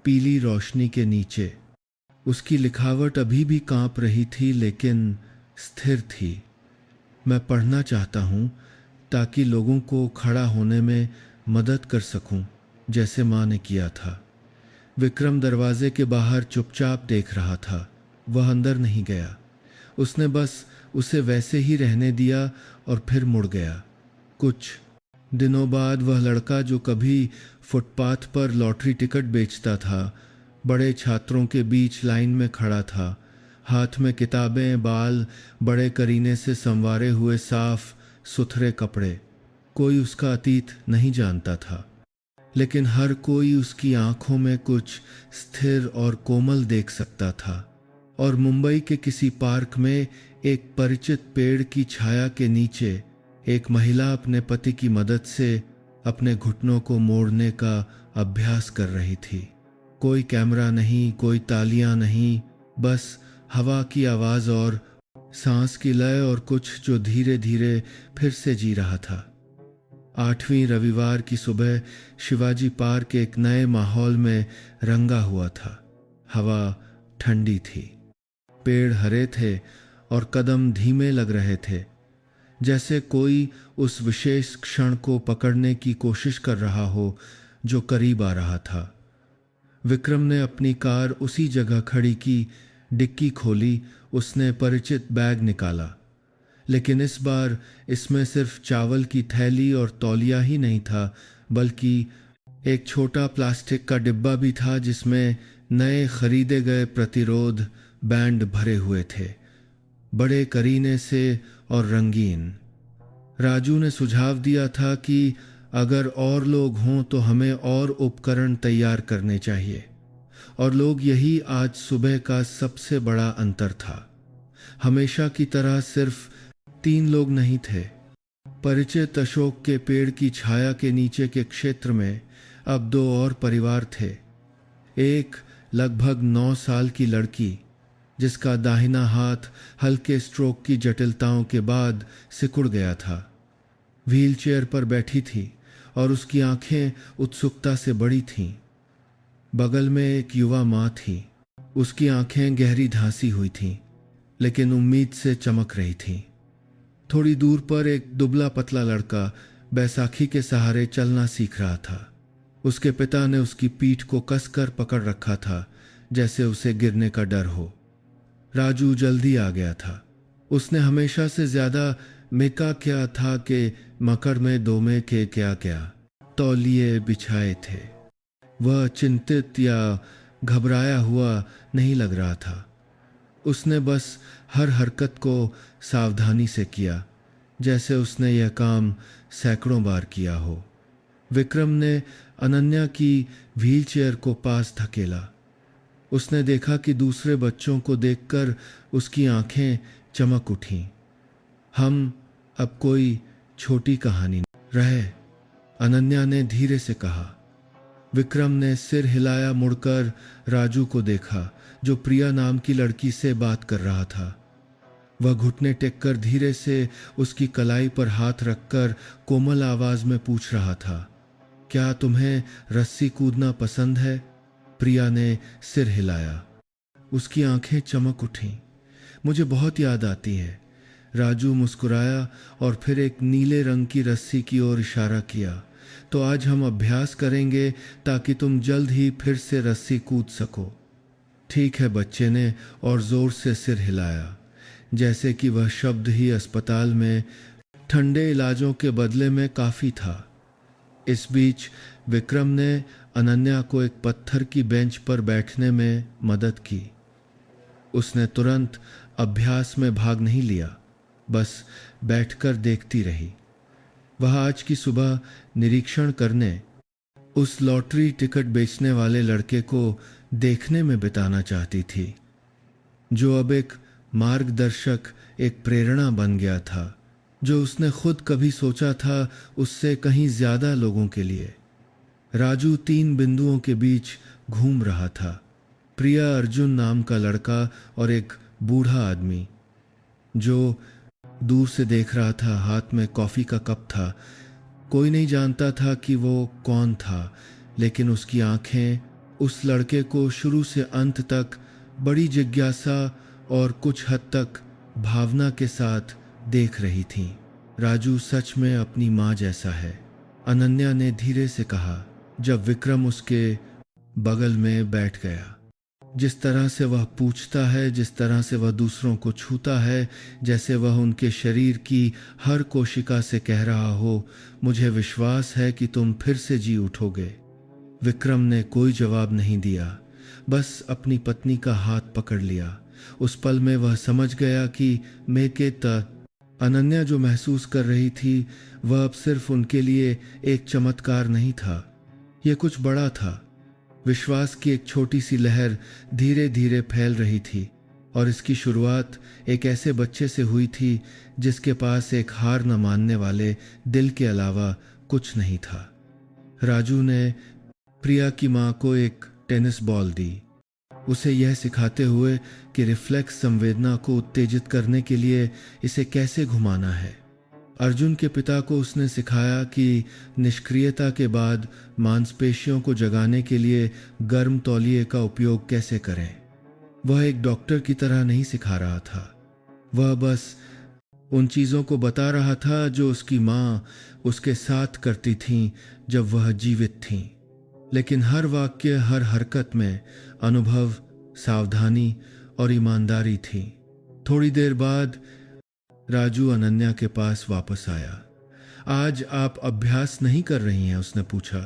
पीली रोशनी के नीचे। उसकी लिखावट अभी भी कांप रही थी, लेकिन स्थिर थी। मैं पढ़ना चाहता हूं ताकि लोगों को खड़ा होने में मदद कर सकूं, जैसे मां ने किया था। विक्रम दरवाजे के बाहर चुपचाप देख रहा था। वह अंदर नहीं गया। उसने बस उसे वैसे ही रहने दिया और फिर मुड़ गया। कुछ दिनों बाद वह लड़का जो कभी फुटपाथ पर लॉटरी टिकट बेचता था, बड़े छात्रों के बीच लाइन में खड़ा था। हाथ में किताबें, बाल बड़े करीने से संवारे हुए, साफ सुथरे कपड़े। कोई उसका अतीत नहीं जानता था, लेकिन हर कोई उसकी आंखों में कुछ स्थिर और कोमल देख सकता था। और मुंबई के किसी पार्क में एक परिचित पेड़ की छाया के नीचे एक महिला अपने पति की मदद से अपने घुटनों को मोड़ने का अभ्यास कर रही थी। कोई कैमरा नहीं, कोई तालियां नहीं, बस हवा की आवाज और सांस की लय और कुछ जो धीरे धीरे फिर से जी रहा था। 8वीं रविवार की सुबह शिवाजी पार्क एक नए माहौल में रंगा हुआ था। हवा ठंडी थी, पेड़ हरे थे और कदम धीमे लग रहे थे, जैसे कोई उस विशेष क्षण को पकड़ने की कोशिश कर रहा हो जो करीब आ रहा था। विक्रम ने अपनी कार उसी जगह खड़ी की, डिक्की खोली, उसने परिचित बैग निकाला। लेकिन इस बार इसमें सिर्फ चावल की थैली और तौलिया ही नहीं था, बल्कि एक छोटा प्लास्टिक का डिब्बा भी था जिसमें नए खरीदे गए प्रतिरोध बैंड भरे हुए थे, बड़े करीने से और रंगीन। राजू ने सुझाव दिया था कि अगर और लोग हों तो हमें और उपकरण तैयार करने चाहिए, और लोग यही आज सुबह का सबसे बड़ा अंतर था। हमेशा की तरह सिर्फ 3 लोग नहीं थे। परिचित अशोक के पेड़ की छाया के नीचे के क्षेत्र में अब 2 और परिवार थे। एक लगभग 9 साल की लड़की जिसका दाहिना हाथ हल्के स्ट्रोक की जटिलताओं के बाद सिकुड़ गया था, व्हीलचेयर पर बैठी थी और उसकी आंखें उत्सुकता से बड़ी थीं। बगल में एक युवा माँ थी, उसकी आंखें गहरी धांसी हुई थीं, लेकिन उम्मीद से चमक रही थीं। थोड़ी दूर पर एक दुबला पतला लड़का बैसाखी के सहारे चलना सीख रहा था। उसके पिता ने उसकी पीठ को कसकर पकड़ रखा था, जैसे उसे गिरने का डर हो। राजू जल्दी आ गया था। उसने हमेशा से ज्यादा मेका क्या था कि मकर में दोमे के क्या क्या तौलिए बिछाए थे। वह चिंतित या घबराया हुआ नहीं लग रहा था। उसने बस हर हरकत को सावधानी से किया, जैसे उसने यह काम सैकड़ों बार किया हो। विक्रम ने अनन्या की व्हीलचेयर को पास धकेला। उसने देखा कि दूसरे बच्चों को देखकर उसकी आंखें चमक उठीं। हम अब कोई छोटी कहानी रहे, अनन्या ने धीरे से कहा। विक्रम ने सिर हिलाया, मुड़कर राजू को देखा जो प्रिया नाम की लड़की से बात कर रहा था। वह घुटने टेककर धीरे से उसकी कलाई पर हाथ रखकर कोमल आवाज में पूछ रहा था, क्या तुम्हें रस्सी कूदना पसंद है? प्रिया ने सिर हिलाया। उसकी आंखें चमक उठीं। मुझे बहुत याद आती है। राजू मुस्कुराया और फिर एक नीले रंग की रस्सी की ओर इशारा किया। तो आज हम अभ्यास करेंगे ताकि तुम जल्द ही फिर से रस्सी कूद सको। ठीक है, बच्चे ने और जोर से सिर हिलाया, जैसे कि वह शब्द ही अस्पताल में ठंडे इलाजों के बदले में काफी था। इस बीच विक्रम ने अनन्या को एक पत्थर की बेंच पर बैठने में मदद की। उसने तुरंत अभ्यास में भाग नहीं लिया, बस बैठकर देखती रही। वह आज की सुबह निरीक्षण करने उस लॉटरी टिकट बेचने वाले लड़के को देखने में बिताना चाहती थी, जो अब एक मार्गदर्शक, एक प्रेरणा बन गया था, जो उसने खुद कभी सोचा था उससे कहीं ज्यादा लोगों के लिए। राजू 3 बिंदुओं के बीच घूम रहा था, प्रिया, अर्जुन नाम का लड़का और एक बूढ़ा आदमी जो दूर से देख रहा था। हाथ में कॉफी का कप था। कोई नहीं जानता था कि वो कौन था, लेकिन उसकी आंखें उस लड़के को शुरू से अंत तक बड़ी जिज्ञासा और कुछ हद तक भावना के साथ देख रही थीं। राजू सच में अपनी माँ जैसा है, अनन्या ने धीरे से कहा जब विक्रम उसके बगल में बैठ गया। जिस तरह से वह पूछता है, जिस तरह से वह दूसरों को छूता है, जैसे वह उनके शरीर की हर कोशिका से कह रहा हो, मुझे विश्वास है कि तुम फिर से जी उठोगे। विक्रम ने कोई जवाब नहीं दिया, बस अपनी पत्नी का हाथ पकड़ लिया। उस पल में वह समझ गया कि अनन्या जो महसूस कर रही थी वह अब सिर्फ उनके लिए एक चमत्कार नहीं था, यह कुछ बड़ा था। विश्वास की एक छोटी सी लहर धीरे धीरे फैल रही थी, और इसकी शुरुआत एक ऐसे बच्चे से हुई थी जिसके पास एक हार न मानने वाले दिल के अलावा कुछ नहीं था। राजू ने प्रिया की मां को एक टेनिस बॉल दी, उसे यह सिखाते हुए कि रिफ्लेक्स संवेदना को उत्तेजित करने के लिए इसे कैसे घुमाना है। अर्जुन के पिता को उसने सिखाया कि निष्क्रियता के बाद मांसपेशियों को जगाने के लिए गर्म तौलिए का उपयोग कैसे करें। वह एक डॉक्टर की तरह नहीं सिखा रहा था, वह बस उन चीज़ों को बता रहा था जो उसकी माँ उसके साथ करती थीं जब वह जीवित थीं। लेकिन हर वाक्य, हर हरकत में अनुभव, सावधानी और ईमानदारी थी। थोड़ी देर बाद राजू अनन्या के पास वापस आया। आज आप अभ्यास नहीं कर रही हैं? उसने पूछा।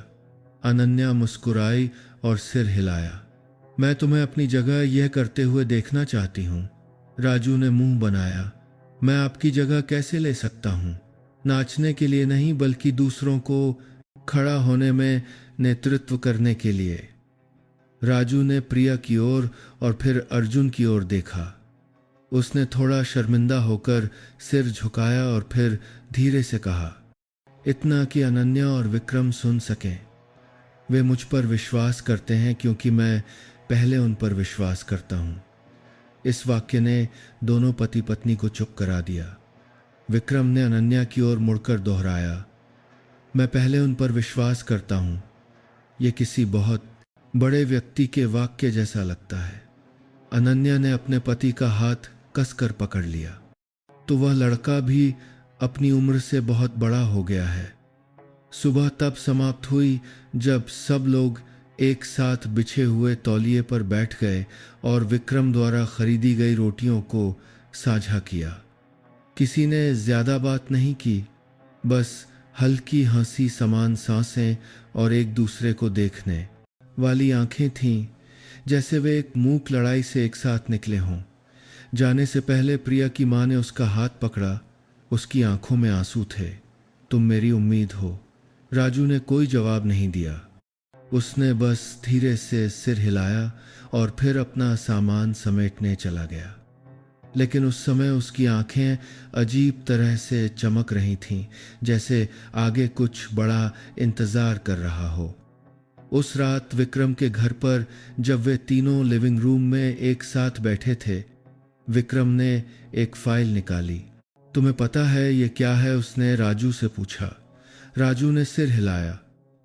अनन्या मुस्कुराई और सिर हिलाया। मैं तुम्हें अपनी जगह यह करते हुए देखना चाहती हूँ। राजू ने मुंह बनाया। मैं आपकी जगह कैसे ले सकता हूँ? नाचने के लिए नहीं, बल्कि दूसरों को खड़ा होने में नेतृत्व करने के लिए। राजू ने प्रिया की ओर और फिर अर्जुन की ओर देखा। उसने थोड़ा शर्मिंदा होकर सिर झुकाया और फिर धीरे से कहा, इतना कि अनन्या और विक्रम सुन सकें। वे मुझ पर विश्वास करते हैं क्योंकि मैं पहले उन पर विश्वास करता हूं। इस वाक्य ने दोनों पति पत्नी को चुप करा दिया। विक्रम ने अनन्या की ओर मुड़कर दोहराया, मैं पहले उन पर विश्वास करता हूं। यह किसी बहुत बड़े व्यक्ति के वाक्य जैसा लगता है। अनन्या ने अपने पति का हाथ कसकर पकड़ लिया। तो वह लड़का भी अपनी उम्र से बहुत बड़ा हो गया है। सुबह तब समाप्त हुई जब सब लोग एक साथ बिछे हुए तौलिए पर बैठ गए और विक्रम द्वारा खरीदी गई रोटियों को साझा किया। किसी ने ज्यादा बात नहीं की, बस हल्की हंसी, समान सांसें और एक दूसरे को देखने वाली आंखें थीं, जैसे वे एक मूक लड़ाई से एक साथ निकले हों। जाने से पहले प्रिया की मां ने उसका हाथ पकड़ा। उसकी आंखों में आंसू थे। तुम मेरी उम्मीद हो। राजू ने कोई जवाब नहीं दिया। उसने बस धीरे से सिर हिलाया और फिर अपना सामान समेटने चला गया। लेकिन उस समय उसकी आंखें अजीब तरह से चमक रही थीं, जैसे आगे कुछ बड़ा इंतजार कर रहा हो। उस रात विक्रम के घर पर जब वे तीनों लिविंग रूम में एक साथ बैठे थे, विक्रम ने एक फाइल निकाली। तुम्हें पता है ये क्या है? उसने राजू से पूछा। राजू ने सिर हिलाया।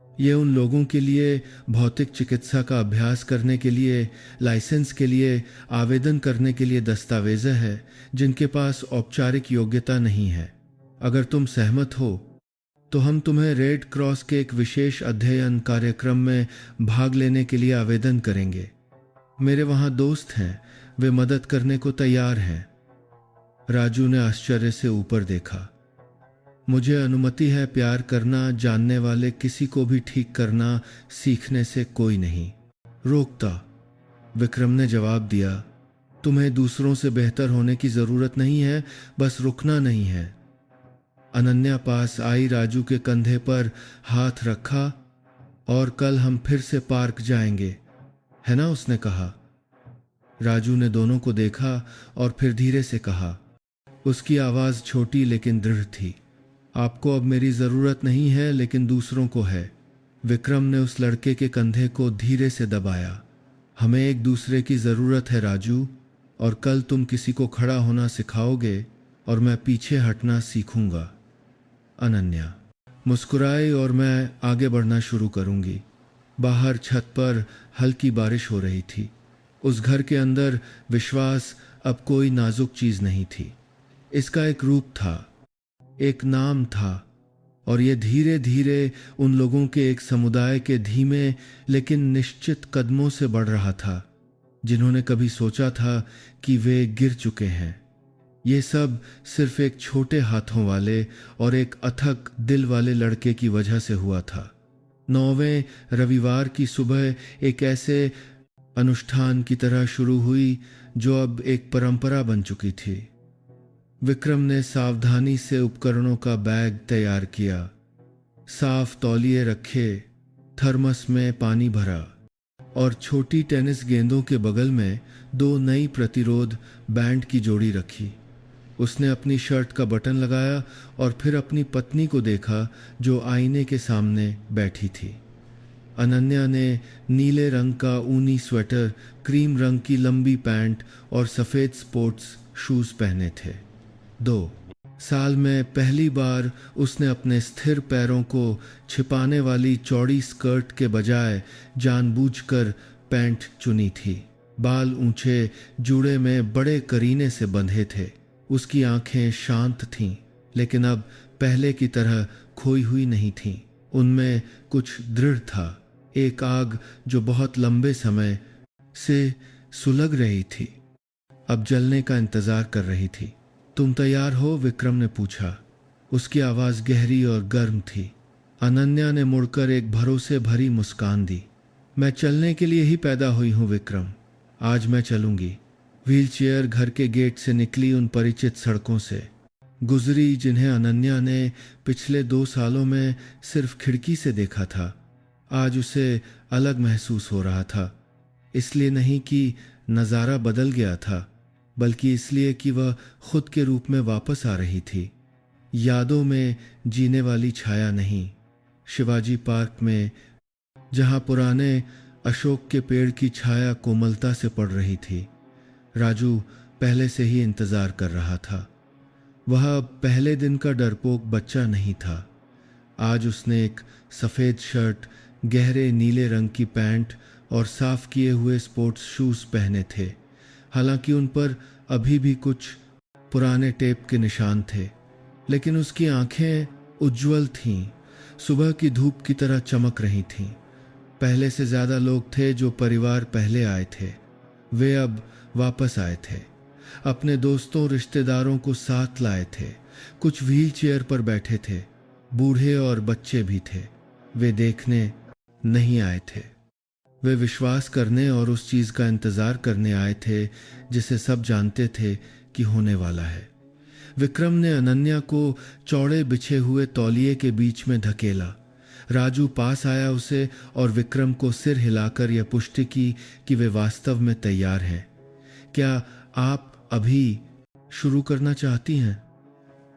ये उन लोगों के लिए भौतिक चिकित्सा का अभ्यास करने के लिए, लाइसेंस के लिए आवेदन करने के लिए दस्तावेज़ है जिनके पास औपचारिक योग्यता नहीं है। अगर तुम सहमत हो तो हम तुम्हें रेड क्रॉस के एक विशेष अध्ययन कार्यक्रम में भाग लेने के लिए आवेदन करेंगे। मेरे वहाँ दोस्त हैं, वे मदद करने को तैयार हैं। राजू ने आश्चर्य से ऊपर देखा। मुझे अनुमति है प्यार करना, जानने वाले किसी को भी ठीक करना सीखने से कोई नहीं रोकता। विक्रम ने जवाब दिया, तुम्हें दूसरों से बेहतर होने की जरूरत नहीं है, बस रुकना नहीं है। अनन्या पास आई, राजू के कंधे पर हाथ रखा। और कल हम फिर से पार्क जाएंगे, है ना? उसने कहा। राजू ने दोनों को देखा और फिर धीरे से कहा। उसकी आवाज छोटी लेकिन दृढ़ थी, आपको अब मेरी जरूरत नहीं है, लेकिन दूसरों को है। विक्रम ने उस लड़के के कंधे को धीरे से दबाया। हमें एक दूसरे की जरूरत है राजू, और कल तुम किसी को खड़ा होना सिखाओगे और मैं पीछे हटना सीखूंगा। अनन्या मुस्कुराई और मैं आगे बढ़ना शुरू करूंगी। बाहर छत पर हल्की बारिश हो रही थी। उस घर के अंदर विश्वास अब कोई नाजुक चीज नहीं थी। इसका एक रूप था, एक नाम था, और ये धीरे धीरे उन लोगों के एक समुदाय के धीमे लेकिन निश्चित कदमों से बढ़ रहा था, जिन्होंने कभी सोचा था कि वे गिर चुके हैं। ये सब सिर्फ एक छोटे हाथों वाले और एक अथक दिल वाले लड़के की वजह से हुआ था। 9वें रविवार की सुबह एक ऐसे अनुष्ठान की तरह शुरू हुई जो अब एक परंपरा बन चुकी थी। विक्रम ने सावधानी से उपकरणों का बैग तैयार किया, साफ तौलिए रखे, थर्मस में पानी भरा और छोटी टेनिस गेंदों के बगल में 2 नई प्रतिरोध बैंड की जोड़ी रखी। उसने अपनी शर्ट का बटन लगाया और फिर अपनी पत्नी को देखा जो आईने के सामने बैठी थी। अनन्या ने नीले रंग का ऊनी स्वेटर, क्रीम रंग की लंबी पैंट और सफ़ेद स्पोर्ट्स शूज़ पहने थे। 2 साल में पहली बार उसने अपने स्थिर पैरों को छिपाने वाली चौड़ी स्कर्ट के बजाय जानबूझकर पैंट चुनी थी। बाल ऊंचे जूड़े में बड़े करीने से बंधे थे। उसकी आंखें शांत थीं, लेकिन अब पहले की तरह खोई हुई नहीं थीं। उनमें कुछ दृढ़ था, एक आग जो बहुत लंबे समय से सुलग रही थी, अब जलने का इंतजार कर रही थी। तुम तैयार हो? विक्रम ने पूछा। उसकी आवाज़ गहरी और गर्म थी। अनन्या ने मुड़कर एक भरोसे भरी मुस्कान दी। मैं चलने के लिए ही पैदा हुई हूँ विक्रम, आज मैं चलूंगी। व्हीलचेयर घर के गेट से निकली उन परिचित सड़कों से गुजरी जिन्हें अनन्या ने पिछले 2 सालों में सिर्फ खिड़की से देखा था। आज उसे अलग महसूस हो रहा था, इसलिए नहीं कि नज़ारा बदल गया था, बल्कि इसलिए कि वह खुद के रूप में वापस आ रही थी। यादों में जीने वाली छाया नहीं। शिवाजी पार्क में, जहां पुराने अशोक के पेड़ की छाया कोमलता से पड़ रही थी, राजू पहले से ही इंतजार कर रहा था। वह अब पहले दिन का डरपोक बच्चा नहीं था। आज उसने एक सफ़ेद शर्ट, गहरे नीले रंग की पैंट और साफ किए हुए स्पोर्ट्स शूज़ पहने थे। हालांकि उन पर अभी भी कुछ पुराने टेप के निशान थे, लेकिन उसकी आंखें उज्जवल थीं, सुबह की धूप की तरह चमक रही थीं। पहले से ज़्यादा लोग थे जो परिवार पहले आए थे, वे अब वापस आए थे। अपने दोस्तों रिश्तेदारों को साथ लाए थे। कुछ व्हील चेयर पर बैठे थे, बूढ़े और बच्चे भी थे। वे देखने नहीं आए थे, वे विश्वास करने और उस चीज़ का इंतज़ार करने आए थे जिसे सब जानते थे कि होने वाला है। विक्रम ने अनन्या को चौड़े बिछे हुए तौलिए के बीच में धकेला। राजू पास आया उसे और विक्रम को सिर हिलाकर यह पुष्टि की कि वे वास्तव में तैयार हैं। क्या आप अभी शुरू करना चाहती हैं?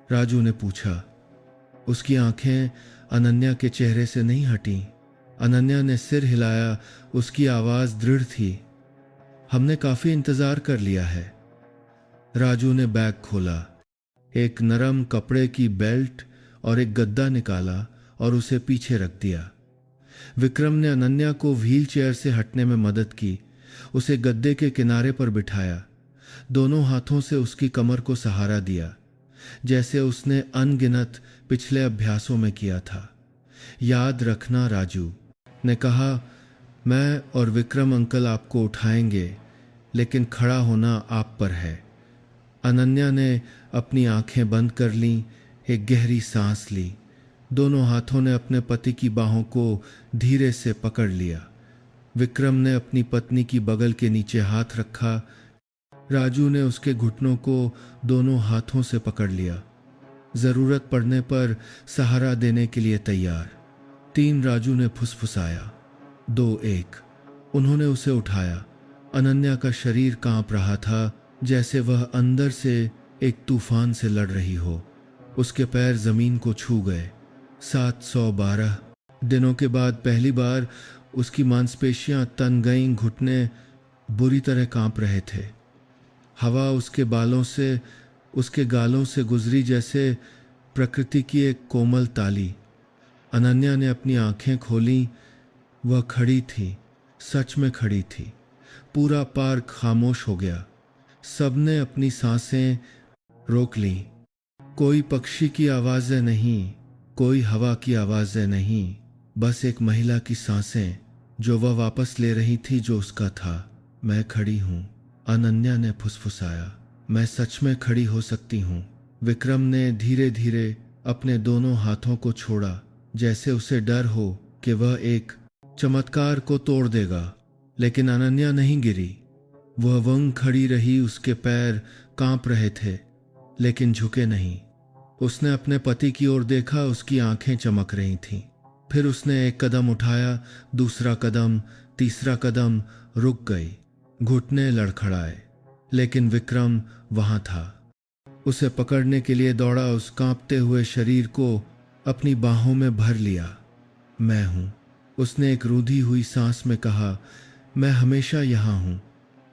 राजू ने पूछा। उसकी आंखें अनन्या के चेहरे से नहीं हटीं। अनन्या ने सिर हिलाया, उसकी आवाज़ दृढ़ थी। हमने काफ़ी इंतज़ार कर लिया है। राजू ने बैग खोला, एक नरम कपड़े की बेल्ट और एक गद्दा निकाला और उसे पीछे रख दिया। विक्रम ने अनन्या को व्हील चेयर से हटने में मदद की, उसे गद्दे के किनारे पर बिठाया, दोनों हाथों से उसकी कमर को सहारा दिया, जैसे उसने अनगिनत पिछले अभ्यासों में किया था। याद रखना, राजू ने कहा, मैं और विक्रम अंकल आपको उठाएंगे, लेकिन खड़ा होना आप पर है। अनन्या ने अपनी आंखें बंद कर लीं, एक गहरी सांस ली। दोनों हाथों ने अपने पति की बाहों को धीरे से पकड़ लिया। विक्रम ने अपनी पत्नी की बगल के नीचे हाथ रखा। राजू ने उसके घुटनों को दोनों हाथों से पकड़ लिया, जरूरत पड़ने पर सहारा देने के लिए तैयार। 3 राजू ने फुसफुसाया। 2 1 उन्होंने उसे उठाया। अनन्या का शरीर कांप रहा था, जैसे वह अंदर से एक तूफान से लड़ रही हो। उसके पैर जमीन को छू गए। 712 दिनों के बाद पहली बार उसकी मांसपेशियां तन गईं, घुटने बुरी तरह कांप रहे थे। हवा उसके बालों से, उसके गालों से गुजरी जैसे प्रकृति की एक कोमल ताली। अनन्या ने अपनी आंखें खोलीं। वह खड़ी थी, सच में खड़ी थी। पूरा पार्क खामोश हो गया। सबने अपनी सांसें रोक लीं। कोई पक्षी की आवाज़ें नहीं, कोई हवा की आवाज़ें नहीं, बस एक महिला की सांसें जो वह वापस ले रही थी जो उसका था। मैं खड़ी हूँ, अनन्या ने फुसफुसाया। मैं सच में खड़ी हो सकती हूँ। विक्रम ने धीरे धीरे अपने दोनों हाथों को छोड़ा, जैसे उसे डर हो कि वह एक चमत्कार को तोड़ देगा। लेकिन अनन्या नहीं गिरी। वह वंग खड़ी रही, उसके पैर कांप रहे थे, लेकिन झुके नहीं। उसने अपने पति की ओर देखा, उसकी आंखें चमक रही थीं। फिर उसने एक कदम उठाया, दूसरा कदम, तीसरा कदम रुक गई, घुटने लड़खड़ाए, लेकिन विक्रम वहां था। उसे पकड़ने के लिए दौड़ा, उस कांपते हुए शरीर को अपनी बाहों में भर लिया। मैं हूं, उसने एक रूंधी हुई सांस में कहा। मैं हमेशा यहां हूं।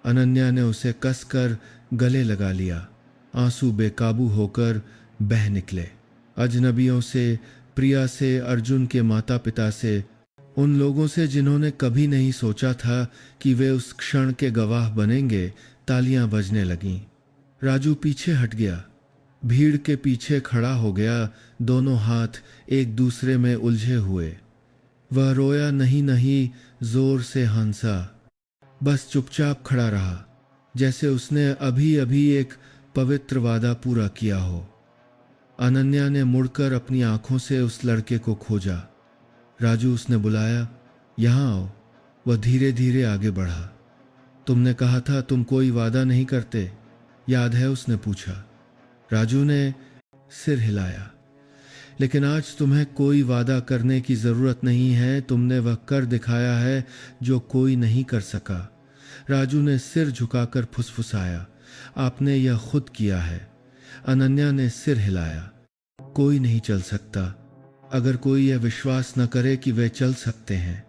अनन्या ने उसे कसकर गले लगा लिया। आंसू बेकाबू होकर बह निकले। अजनबियों से, प्रिया से, अर्जुन के माता पिता से, उन लोगों से जिन्होंने कभी नहीं सोचा था कि वे उस क्षण के गवाह बनेंगे, तालियां बजने लगीं। राजू पीछे हट गया, भीड़ के पीछे खड़ा हो गया, दोनों हाथ एक दूसरे में उलझे हुए। वह रोया नहीं, जोर से हंसा, बस चुपचाप खड़ा रहा, जैसे उसने अभी अभी एक पवित्र वादा पूरा किया हो। अनन्या ने मुड़कर अपनी आंखों से उस लड़के को खोजा। राजू, उसने बुलाया, यहां आओ। वह धीरे धीरे आगे बढ़ा। तुमने कहा था तुम कोई वादा नहीं करते, याद है? उसने पूछा। राजू ने सिर हिलाया। लेकिन आज तुम्हें कोई वादा करने की जरूरत नहीं है, तुमने वह कर दिखाया है जो कोई नहीं कर सका। राजू ने सिर झुकाकर फुसफुसाया, आपने यह खुद किया है। अनन्या ने सिर हिलाया। कोई नहीं चल सकता अगर कोई यह विश्वास न करे कि वे चल सकते हैं।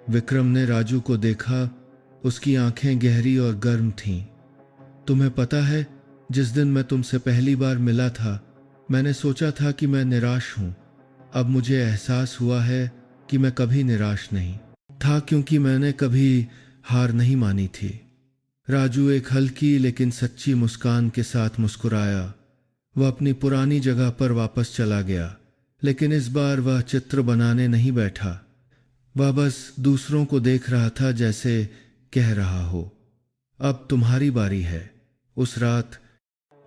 विक्रम ने राजू को देखा, उसकी आंखें गहरी और गर्म थीं। तुम्हें पता है, जिस दिन मैं तुमसे पहली बार मिला था, मैंने सोचा था कि मैं निराश हूं। अब मुझे एहसास हुआ है कि मैं कभी निराश नहीं था, क्योंकि मैंने कभी हार नहीं मानी थी। राजू एक हल्की लेकिन सच्ची मुस्कान के साथ मुस्कुराया। वह अपनी पुरानी जगह पर वापस चला गया, लेकिन इस बार वह चित्र बनाने नहीं बैठा। वह बस दूसरों को देख रहा था, जैसे कह रहा हो, अब तुम्हारी बारी है। उस रात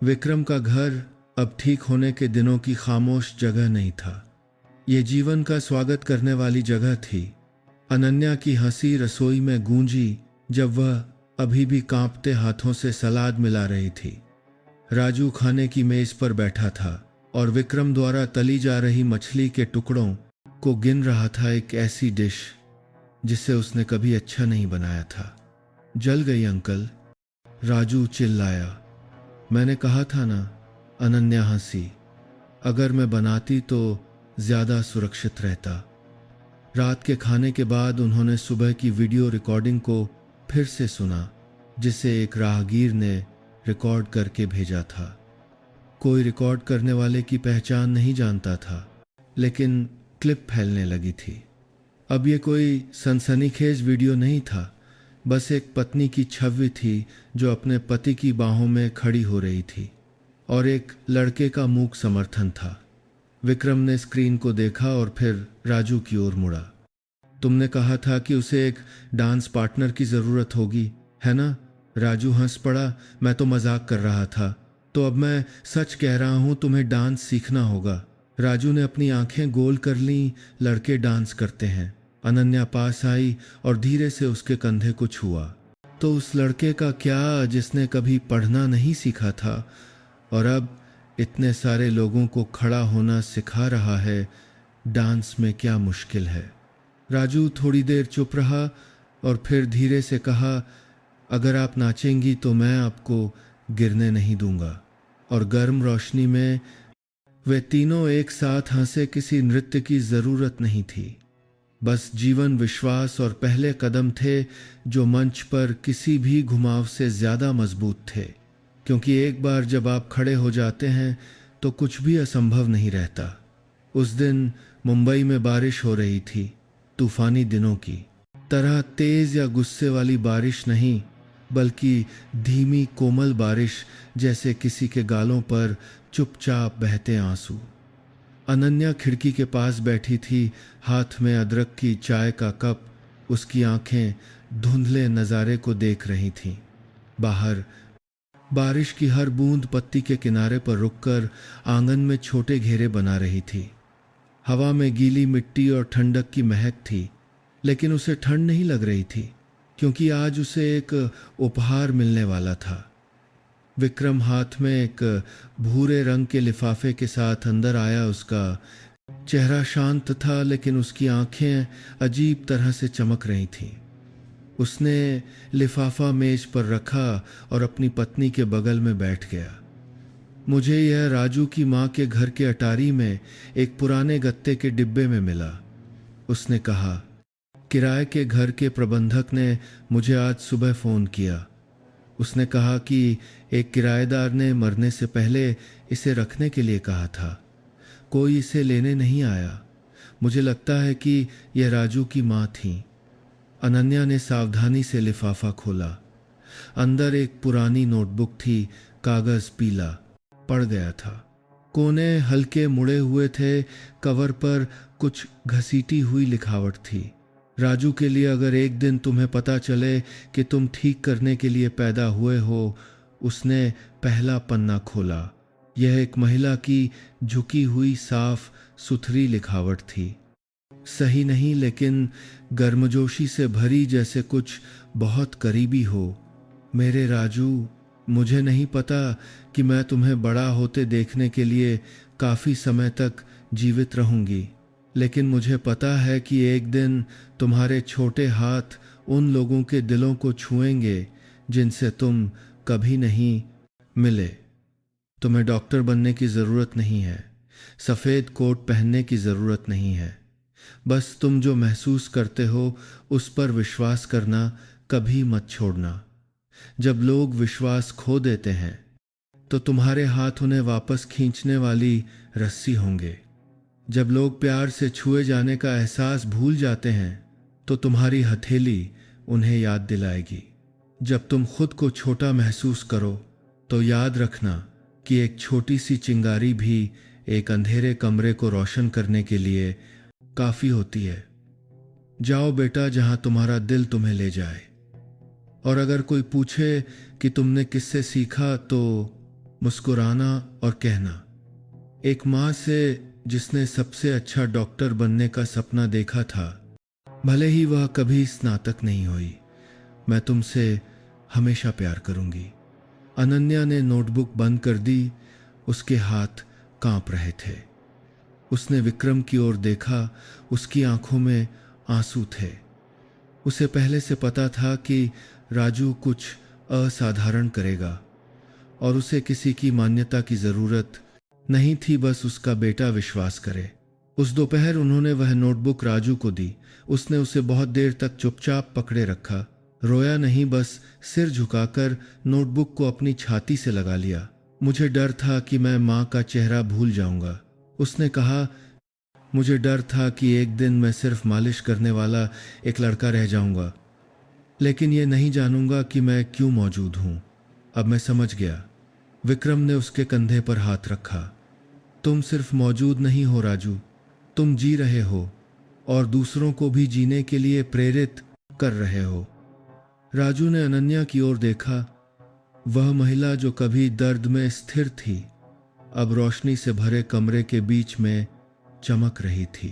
विक्रम का घर अब ठीक होने के दिनों की खामोश जगह नहीं था। ये जीवन का स्वागत करने वाली जगह थी। अनन्या की हंसी रसोई में गूंजी जब वह अभी भी कांपते हाथों से सलाद मिला रही थी। राजू खाने की मेज पर बैठा था और विक्रम द्वारा तली जा रही मछली के टुकड़ों को गिन रहा था, एक ऐसी डिश जिसे उसने कभी अच्छा नहीं बनाया था। जल गई अंकल, राजू चिल्लाया। मैंने कहा था ना, अनन्या हंसी। अगर मैं बनाती तो ज्यादा सुरक्षित रहता। रात के खाने के बाद उन्होंने सुबह की वीडियो रिकॉर्डिंग को फिर से सुना, जिसे एक राहगीर ने रिकॉर्ड करके भेजा था। कोई रिकॉर्ड करने वाले की पहचान नहीं जानता था, लेकिन क्लिप फैलने लगी थी। अब ये कोई सनसनीखेज वीडियो नहीं था, बस एक पत्नी की छवि थी जो अपने पति की बाहों में खड़ी हो रही थी, और एक लड़के का मूक समर्थन था। विक्रम ने स्क्रीन को देखा और फिर राजू की ओर मुड़ा। तुमने कहा था कि उसे एक डांस पार्टनर की जरूरत होगी, है ना? राजू हंस पड़ा। मैं तो मजाक कर रहा था। तो अब मैं सच कह रहा हूं, तुम्हें डांस सीखना होगा। राजू ने अपनी आंखें गोल कर लीं। लड़के डांस करते हैं। अनन्या पास आई और धीरे से उसके कंधे को छुआ। तो उस लड़के का क्या, जिसने कभी पढ़ना नहीं सीखा था और अब इतने सारे लोगों को खड़ा होना सिखा रहा है, डांस में क्या मुश्किल है? राजू थोड़ी देर चुप रहा और फिर धीरे से कहा, अगर आप नाचेंगी तो मैं आपको गिरने नहीं दूंगा। और गर्म रोशनी में वे तीनों एक साथ हंसे। किसी नृत्य की जरूरत नहीं थी, बस जीवन, विश्वास और पहले कदम थे जो मंच पर किसी भी घुमाव से ज्यादा मजबूत थे। क्योंकि एक बार जब आप खड़े हो जाते हैं तो कुछ भी असंभव नहीं रहता। उस दिन मुंबई में बारिश हो रही थी, तूफानी दिनों की तरह। तेज या गुस्से वाली बारिश नहीं, बल्कि धीमी कोमल बारिश, जैसे किसी के गालों पर चुपचाप बहते आंसू। अनन्या खिड़की के पास बैठी थी, हाथ में अदरक की चाय का कप। उसकी आंखें धुंधले नज़ारे को देख रही थीं। बाहर बारिश की हर बूंद पत्ती के किनारे पर रुककर आंगन में छोटे घेरे बना रही थी। हवा में गीली मिट्टी और ठंडक की महक थी, लेकिन उसे ठंड नहीं लग रही थी, क्योंकि आज उसे एक उपहार मिलने वाला था। विक्रम हाथ में एक भूरे रंग के लिफाफे के साथ अंदर आया। उसका चेहरा शांत था, लेकिन उसकी आंखें अजीब तरह से चमक रही थीं। उसने लिफाफा मेज पर रखा और अपनी पत्नी के बगल में बैठ गया। मुझे यह राजू की माँ के घर के अटारी में एक पुराने गत्ते के डिब्बे में मिला। उसने कहा, किराए के घर के प्रबंधक ने मुझे आज सुबह फ़ोन किया। उसने कहा कि एक किराएदार ने मरने से पहले इसे रखने के लिए कहा था। कोई इसे लेने नहीं आया। मुझे लगता है कि यह राजू की माँ थी। अनन्या ने सावधानी से लिफाफा खोला। अंदर एक पुरानी नोटबुक थी, कागज पीला पड़ गया था। कोने हल्के मुड़े हुए थे, कवर पर कुछ घसीटी हुई लिखावट थी। राजू के लिए, अगर एक दिन तुम्हें पता चले कि तुम ठीक करने के लिए पैदा हुए हो। उसने पहला पन्ना खोला। यह एक महिला की झुकी हुई साफ सुथरी लिखावट थी। सही नहीं, लेकिन गर्मजोशी से भरी, जैसे कुछ बहुत करीबी हो। मेरे राजू, मुझे नहीं पता कि मैं तुम्हें बड़ा होते देखने के लिए काफ़ी समय तक जीवित रहूंगी, लेकिन मुझे पता है कि एक दिन तुम्हारे छोटे हाथ उन लोगों के दिलों को छुएंगे जिनसे तुम कभी नहीं मिले। तुम्हें डॉक्टर बनने की ज़रूरत नहीं है, सफ़ेद कोट पहनने की ज़रूरत नहीं है। बस तुम जो महसूस करते हो उस पर विश्वास करना कभी मत छोड़ना। जब लोग विश्वास खो देते हैं तो तुम्हारे हाथ उन्हें वापस खींचने वाली रस्सी होंगे। जब लोग प्यार से छुए जाने का एहसास भूल जाते हैं तो तुम्हारी हथेली उन्हें याद दिलाएगी। जब तुम खुद को छोटा महसूस करो तो याद रखना कि एक छोटी सी चिंगारी भी एक अंधेरे कमरे को रोशन करने के लिए काफ़ी होती है। जाओ बेटा, जहां तुम्हारा दिल तुम्हें ले जाए। और अगर कोई पूछे कि तुमने किससे सीखा तो मुस्कुराना और कहना, एक माँ से जिसने सबसे अच्छा डॉक्टर बनने का सपना देखा था, भले ही वह कभी स्नातक नहीं हुई। मैं तुमसे हमेशा प्यार करूंगी। अनन्या ने नोटबुक बंद कर दी। उसके हाथ कांप रहे थे। उसने विक्रम की ओर देखा। उसकी आंखों में आंसू थे। उसे पहले से पता था कि राजू कुछ असाधारण करेगा और उसे किसी की मान्यता की जरूरत नहीं थी, बस उसका बेटा विश्वास करे। उस दोपहर उन्होंने वह नोटबुक राजू को दी। उसने उसे बहुत देर तक चुपचाप पकड़े रखा। रोया नहीं, बस सिर झुकाकर नोटबुक को अपनी छाती से लगा लिया। मुझे डर था कि मैं माँ का चेहरा भूल जाऊंगा। उसने कहा, मुझे डर था कि एक दिन मैं सिर्फ मालिश करने वाला एक लड़का रह जाऊंगा, लेकिन ये नहीं जानूंगा कि मैं क्यों मौजूद हूं। अब मैं समझ गया। विक्रम ने उसके कंधे पर हाथ रखा। तुम सिर्फ मौजूद नहीं हो राजू, तुम जी रहे हो और दूसरों को भी जीने के लिए प्रेरित कर रहे हो। राजू ने अनन्या की ओर देखा। वह महिला जो कभी दर्द में स्थिर थी, अब रोशनी से भरे कमरे के बीच में चमक रही थी।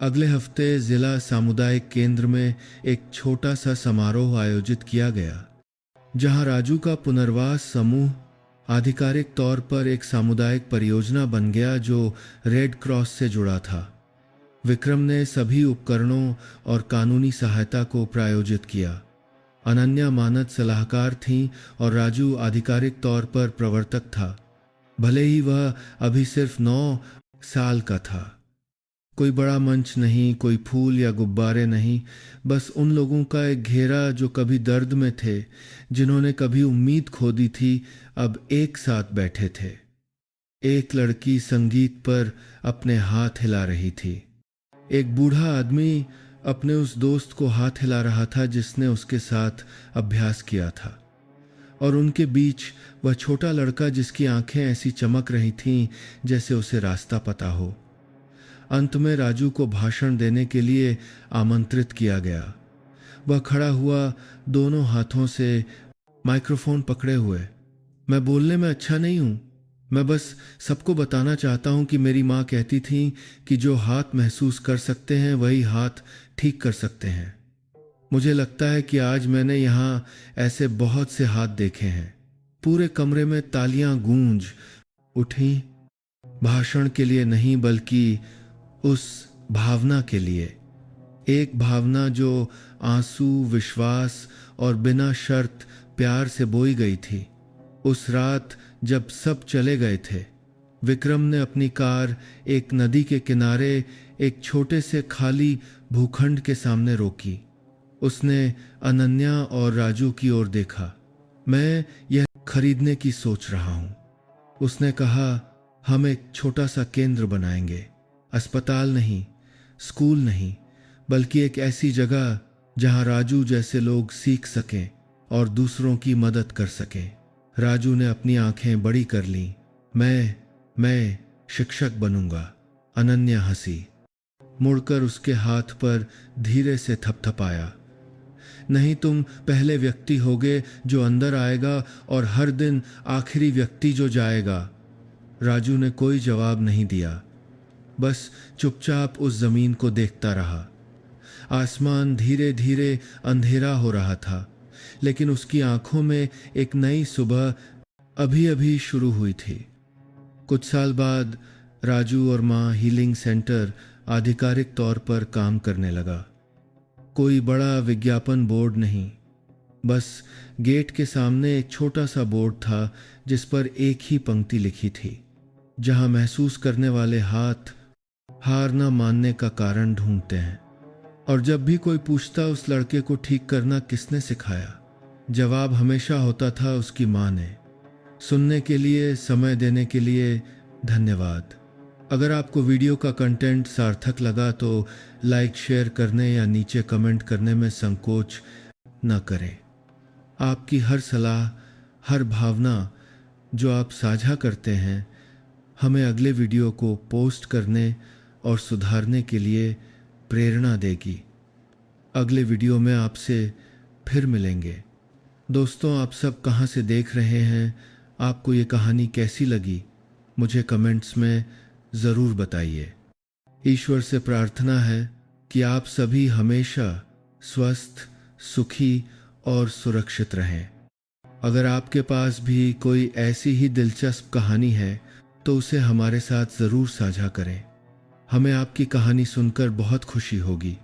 अगले हफ्ते जिला सामुदायिक केंद्र में एक छोटा सा समारोह आयोजित किया गया, जहां राजू का पुनर्वास समूह आधिकारिक तौर पर एक सामुदायिक परियोजना बन गया जो रेड क्रॉस से जुड़ा था। विक्रम ने सभी उपकरणों और कानूनी सहायता को प्रायोजित किया। अनन्या मानद सलाहकार थीं और राजू आधिकारिक तौर पर प्रवर्तक था, भले ही वह अभी सिर्फ 9 साल का था। कोई बड़ा मंच नहीं, कोई फूल या गुब्बारे नहीं, बस उन लोगों का एक घेरा जो कभी दर्द में थे, जिन्होंने कभी उम्मीद खो दी थी, अब एक साथ बैठे थे। एक लड़की संगीत पर अपने हाथ हिला रही थी। एक बूढ़ा आदमी अपने उस दोस्त को हाथ हिला रहा था जिसने उसके साथ अभ्यास किया था। और उनके बीच वह छोटा लड़का जिसकी आंखें ऐसी चमक रही थीं जैसे उसे रास्ता पता हो। अंत में राजू को भाषण देने के लिए आमंत्रित किया गया। वह खड़ा हुआ, दोनों हाथों से माइक्रोफोन पकड़े हुए। मैं बोलने में अच्छा नहीं हूं, मैं बस सबको बताना चाहता हूं कि मेरी माँ कहती थी कि जो हाथ महसूस कर सकते हैं वही हाथ ठीक कर सकते हैं। मुझे लगता है कि आज मैंने यहाँ ऐसे बहुत से हाथ देखे हैं। पूरे कमरे में तालियां गूंज उठी, भाषण के लिए नहीं बल्कि उस भावना के लिए। एक भावना जो आंसू, विश्वास और बिना शर्त प्यार से बोई गई थी। उस रात जब सब चले गए थे, विक्रम ने अपनी कार एक नदी के किनारे एक छोटे से खाली भूखंड के सामने रोकी। उसने अनन्या और राजू की ओर देखा। मैं यह खरीदने की सोच रहा हूं, उसने कहा। हम एक छोटा सा केंद्र बनाएंगे, अस्पताल नहीं, स्कूल नहीं, बल्कि एक ऐसी जगह जहां राजू जैसे लोग सीख सकें और दूसरों की मदद कर सकें। राजू ने अपनी आंखें बड़ी कर लीं। मैं शिक्षक बनूंगा। अनन्या हंसी, मुड़कर उसके हाथ पर धीरे से थपथपाया। नहीं, तुम पहले व्यक्ति होगे जो अंदर आएगा और हर दिन आखिरी व्यक्ति जो जाएगा। राजू ने कोई जवाब नहीं दिया, बस चुपचाप उस जमीन को देखता रहा। आसमान धीरे धीरे अंधेरा हो रहा था, लेकिन उसकी आंखों में एक नई सुबह अभी अभी शुरू हुई थी। कुछ साल बाद राजू और माँ हीलिंग सेंटर आधिकारिक तौर पर काम करने लगा। कोई बड़ा विज्ञापन बोर्ड नहीं, बस गेट के सामने एक छोटा सा बोर्ड था जिस पर एक ही पंक्ति लिखी थी, जहां महसूस करने वाले हाथ हार न मानने का कारण ढूंढते हैं। और जब भी कोई पूछता उस लड़के को ठीक करना किसने सिखाया, जवाब हमेशा होता था उसकी माँ ने। सुनने के लिए, समय देने के लिए धन्यवाद। अगर आपको वीडियो का कंटेंट सार्थक लगा तो लाइक, शेयर करने या नीचे कमेंट करने में संकोच न करें। आपकी हर सलाह, हर भावना जो आप साझा करते हैं, हमें अगले वीडियो को पोस्ट करने और सुधारने के लिए प्रेरणा देगी। अगले वीडियो में आपसे फिर मिलेंगे। दोस्तों, आप सब कहाँ से देख रहे हैं? आपको ये कहानी कैसी लगी? मुझे कमेंट्स में ज़रूर बताइए। ईश्वर से प्रार्थना है कि आप सभी हमेशा स्वस्थ, सुखी और सुरक्षित रहें। अगर आपके पास भी कोई ऐसी ही दिलचस्प कहानी है तो उसे हमारे साथ ज़रूर साझा करें। हमें आपकी कहानी सुनकर बहुत खुशी होगी।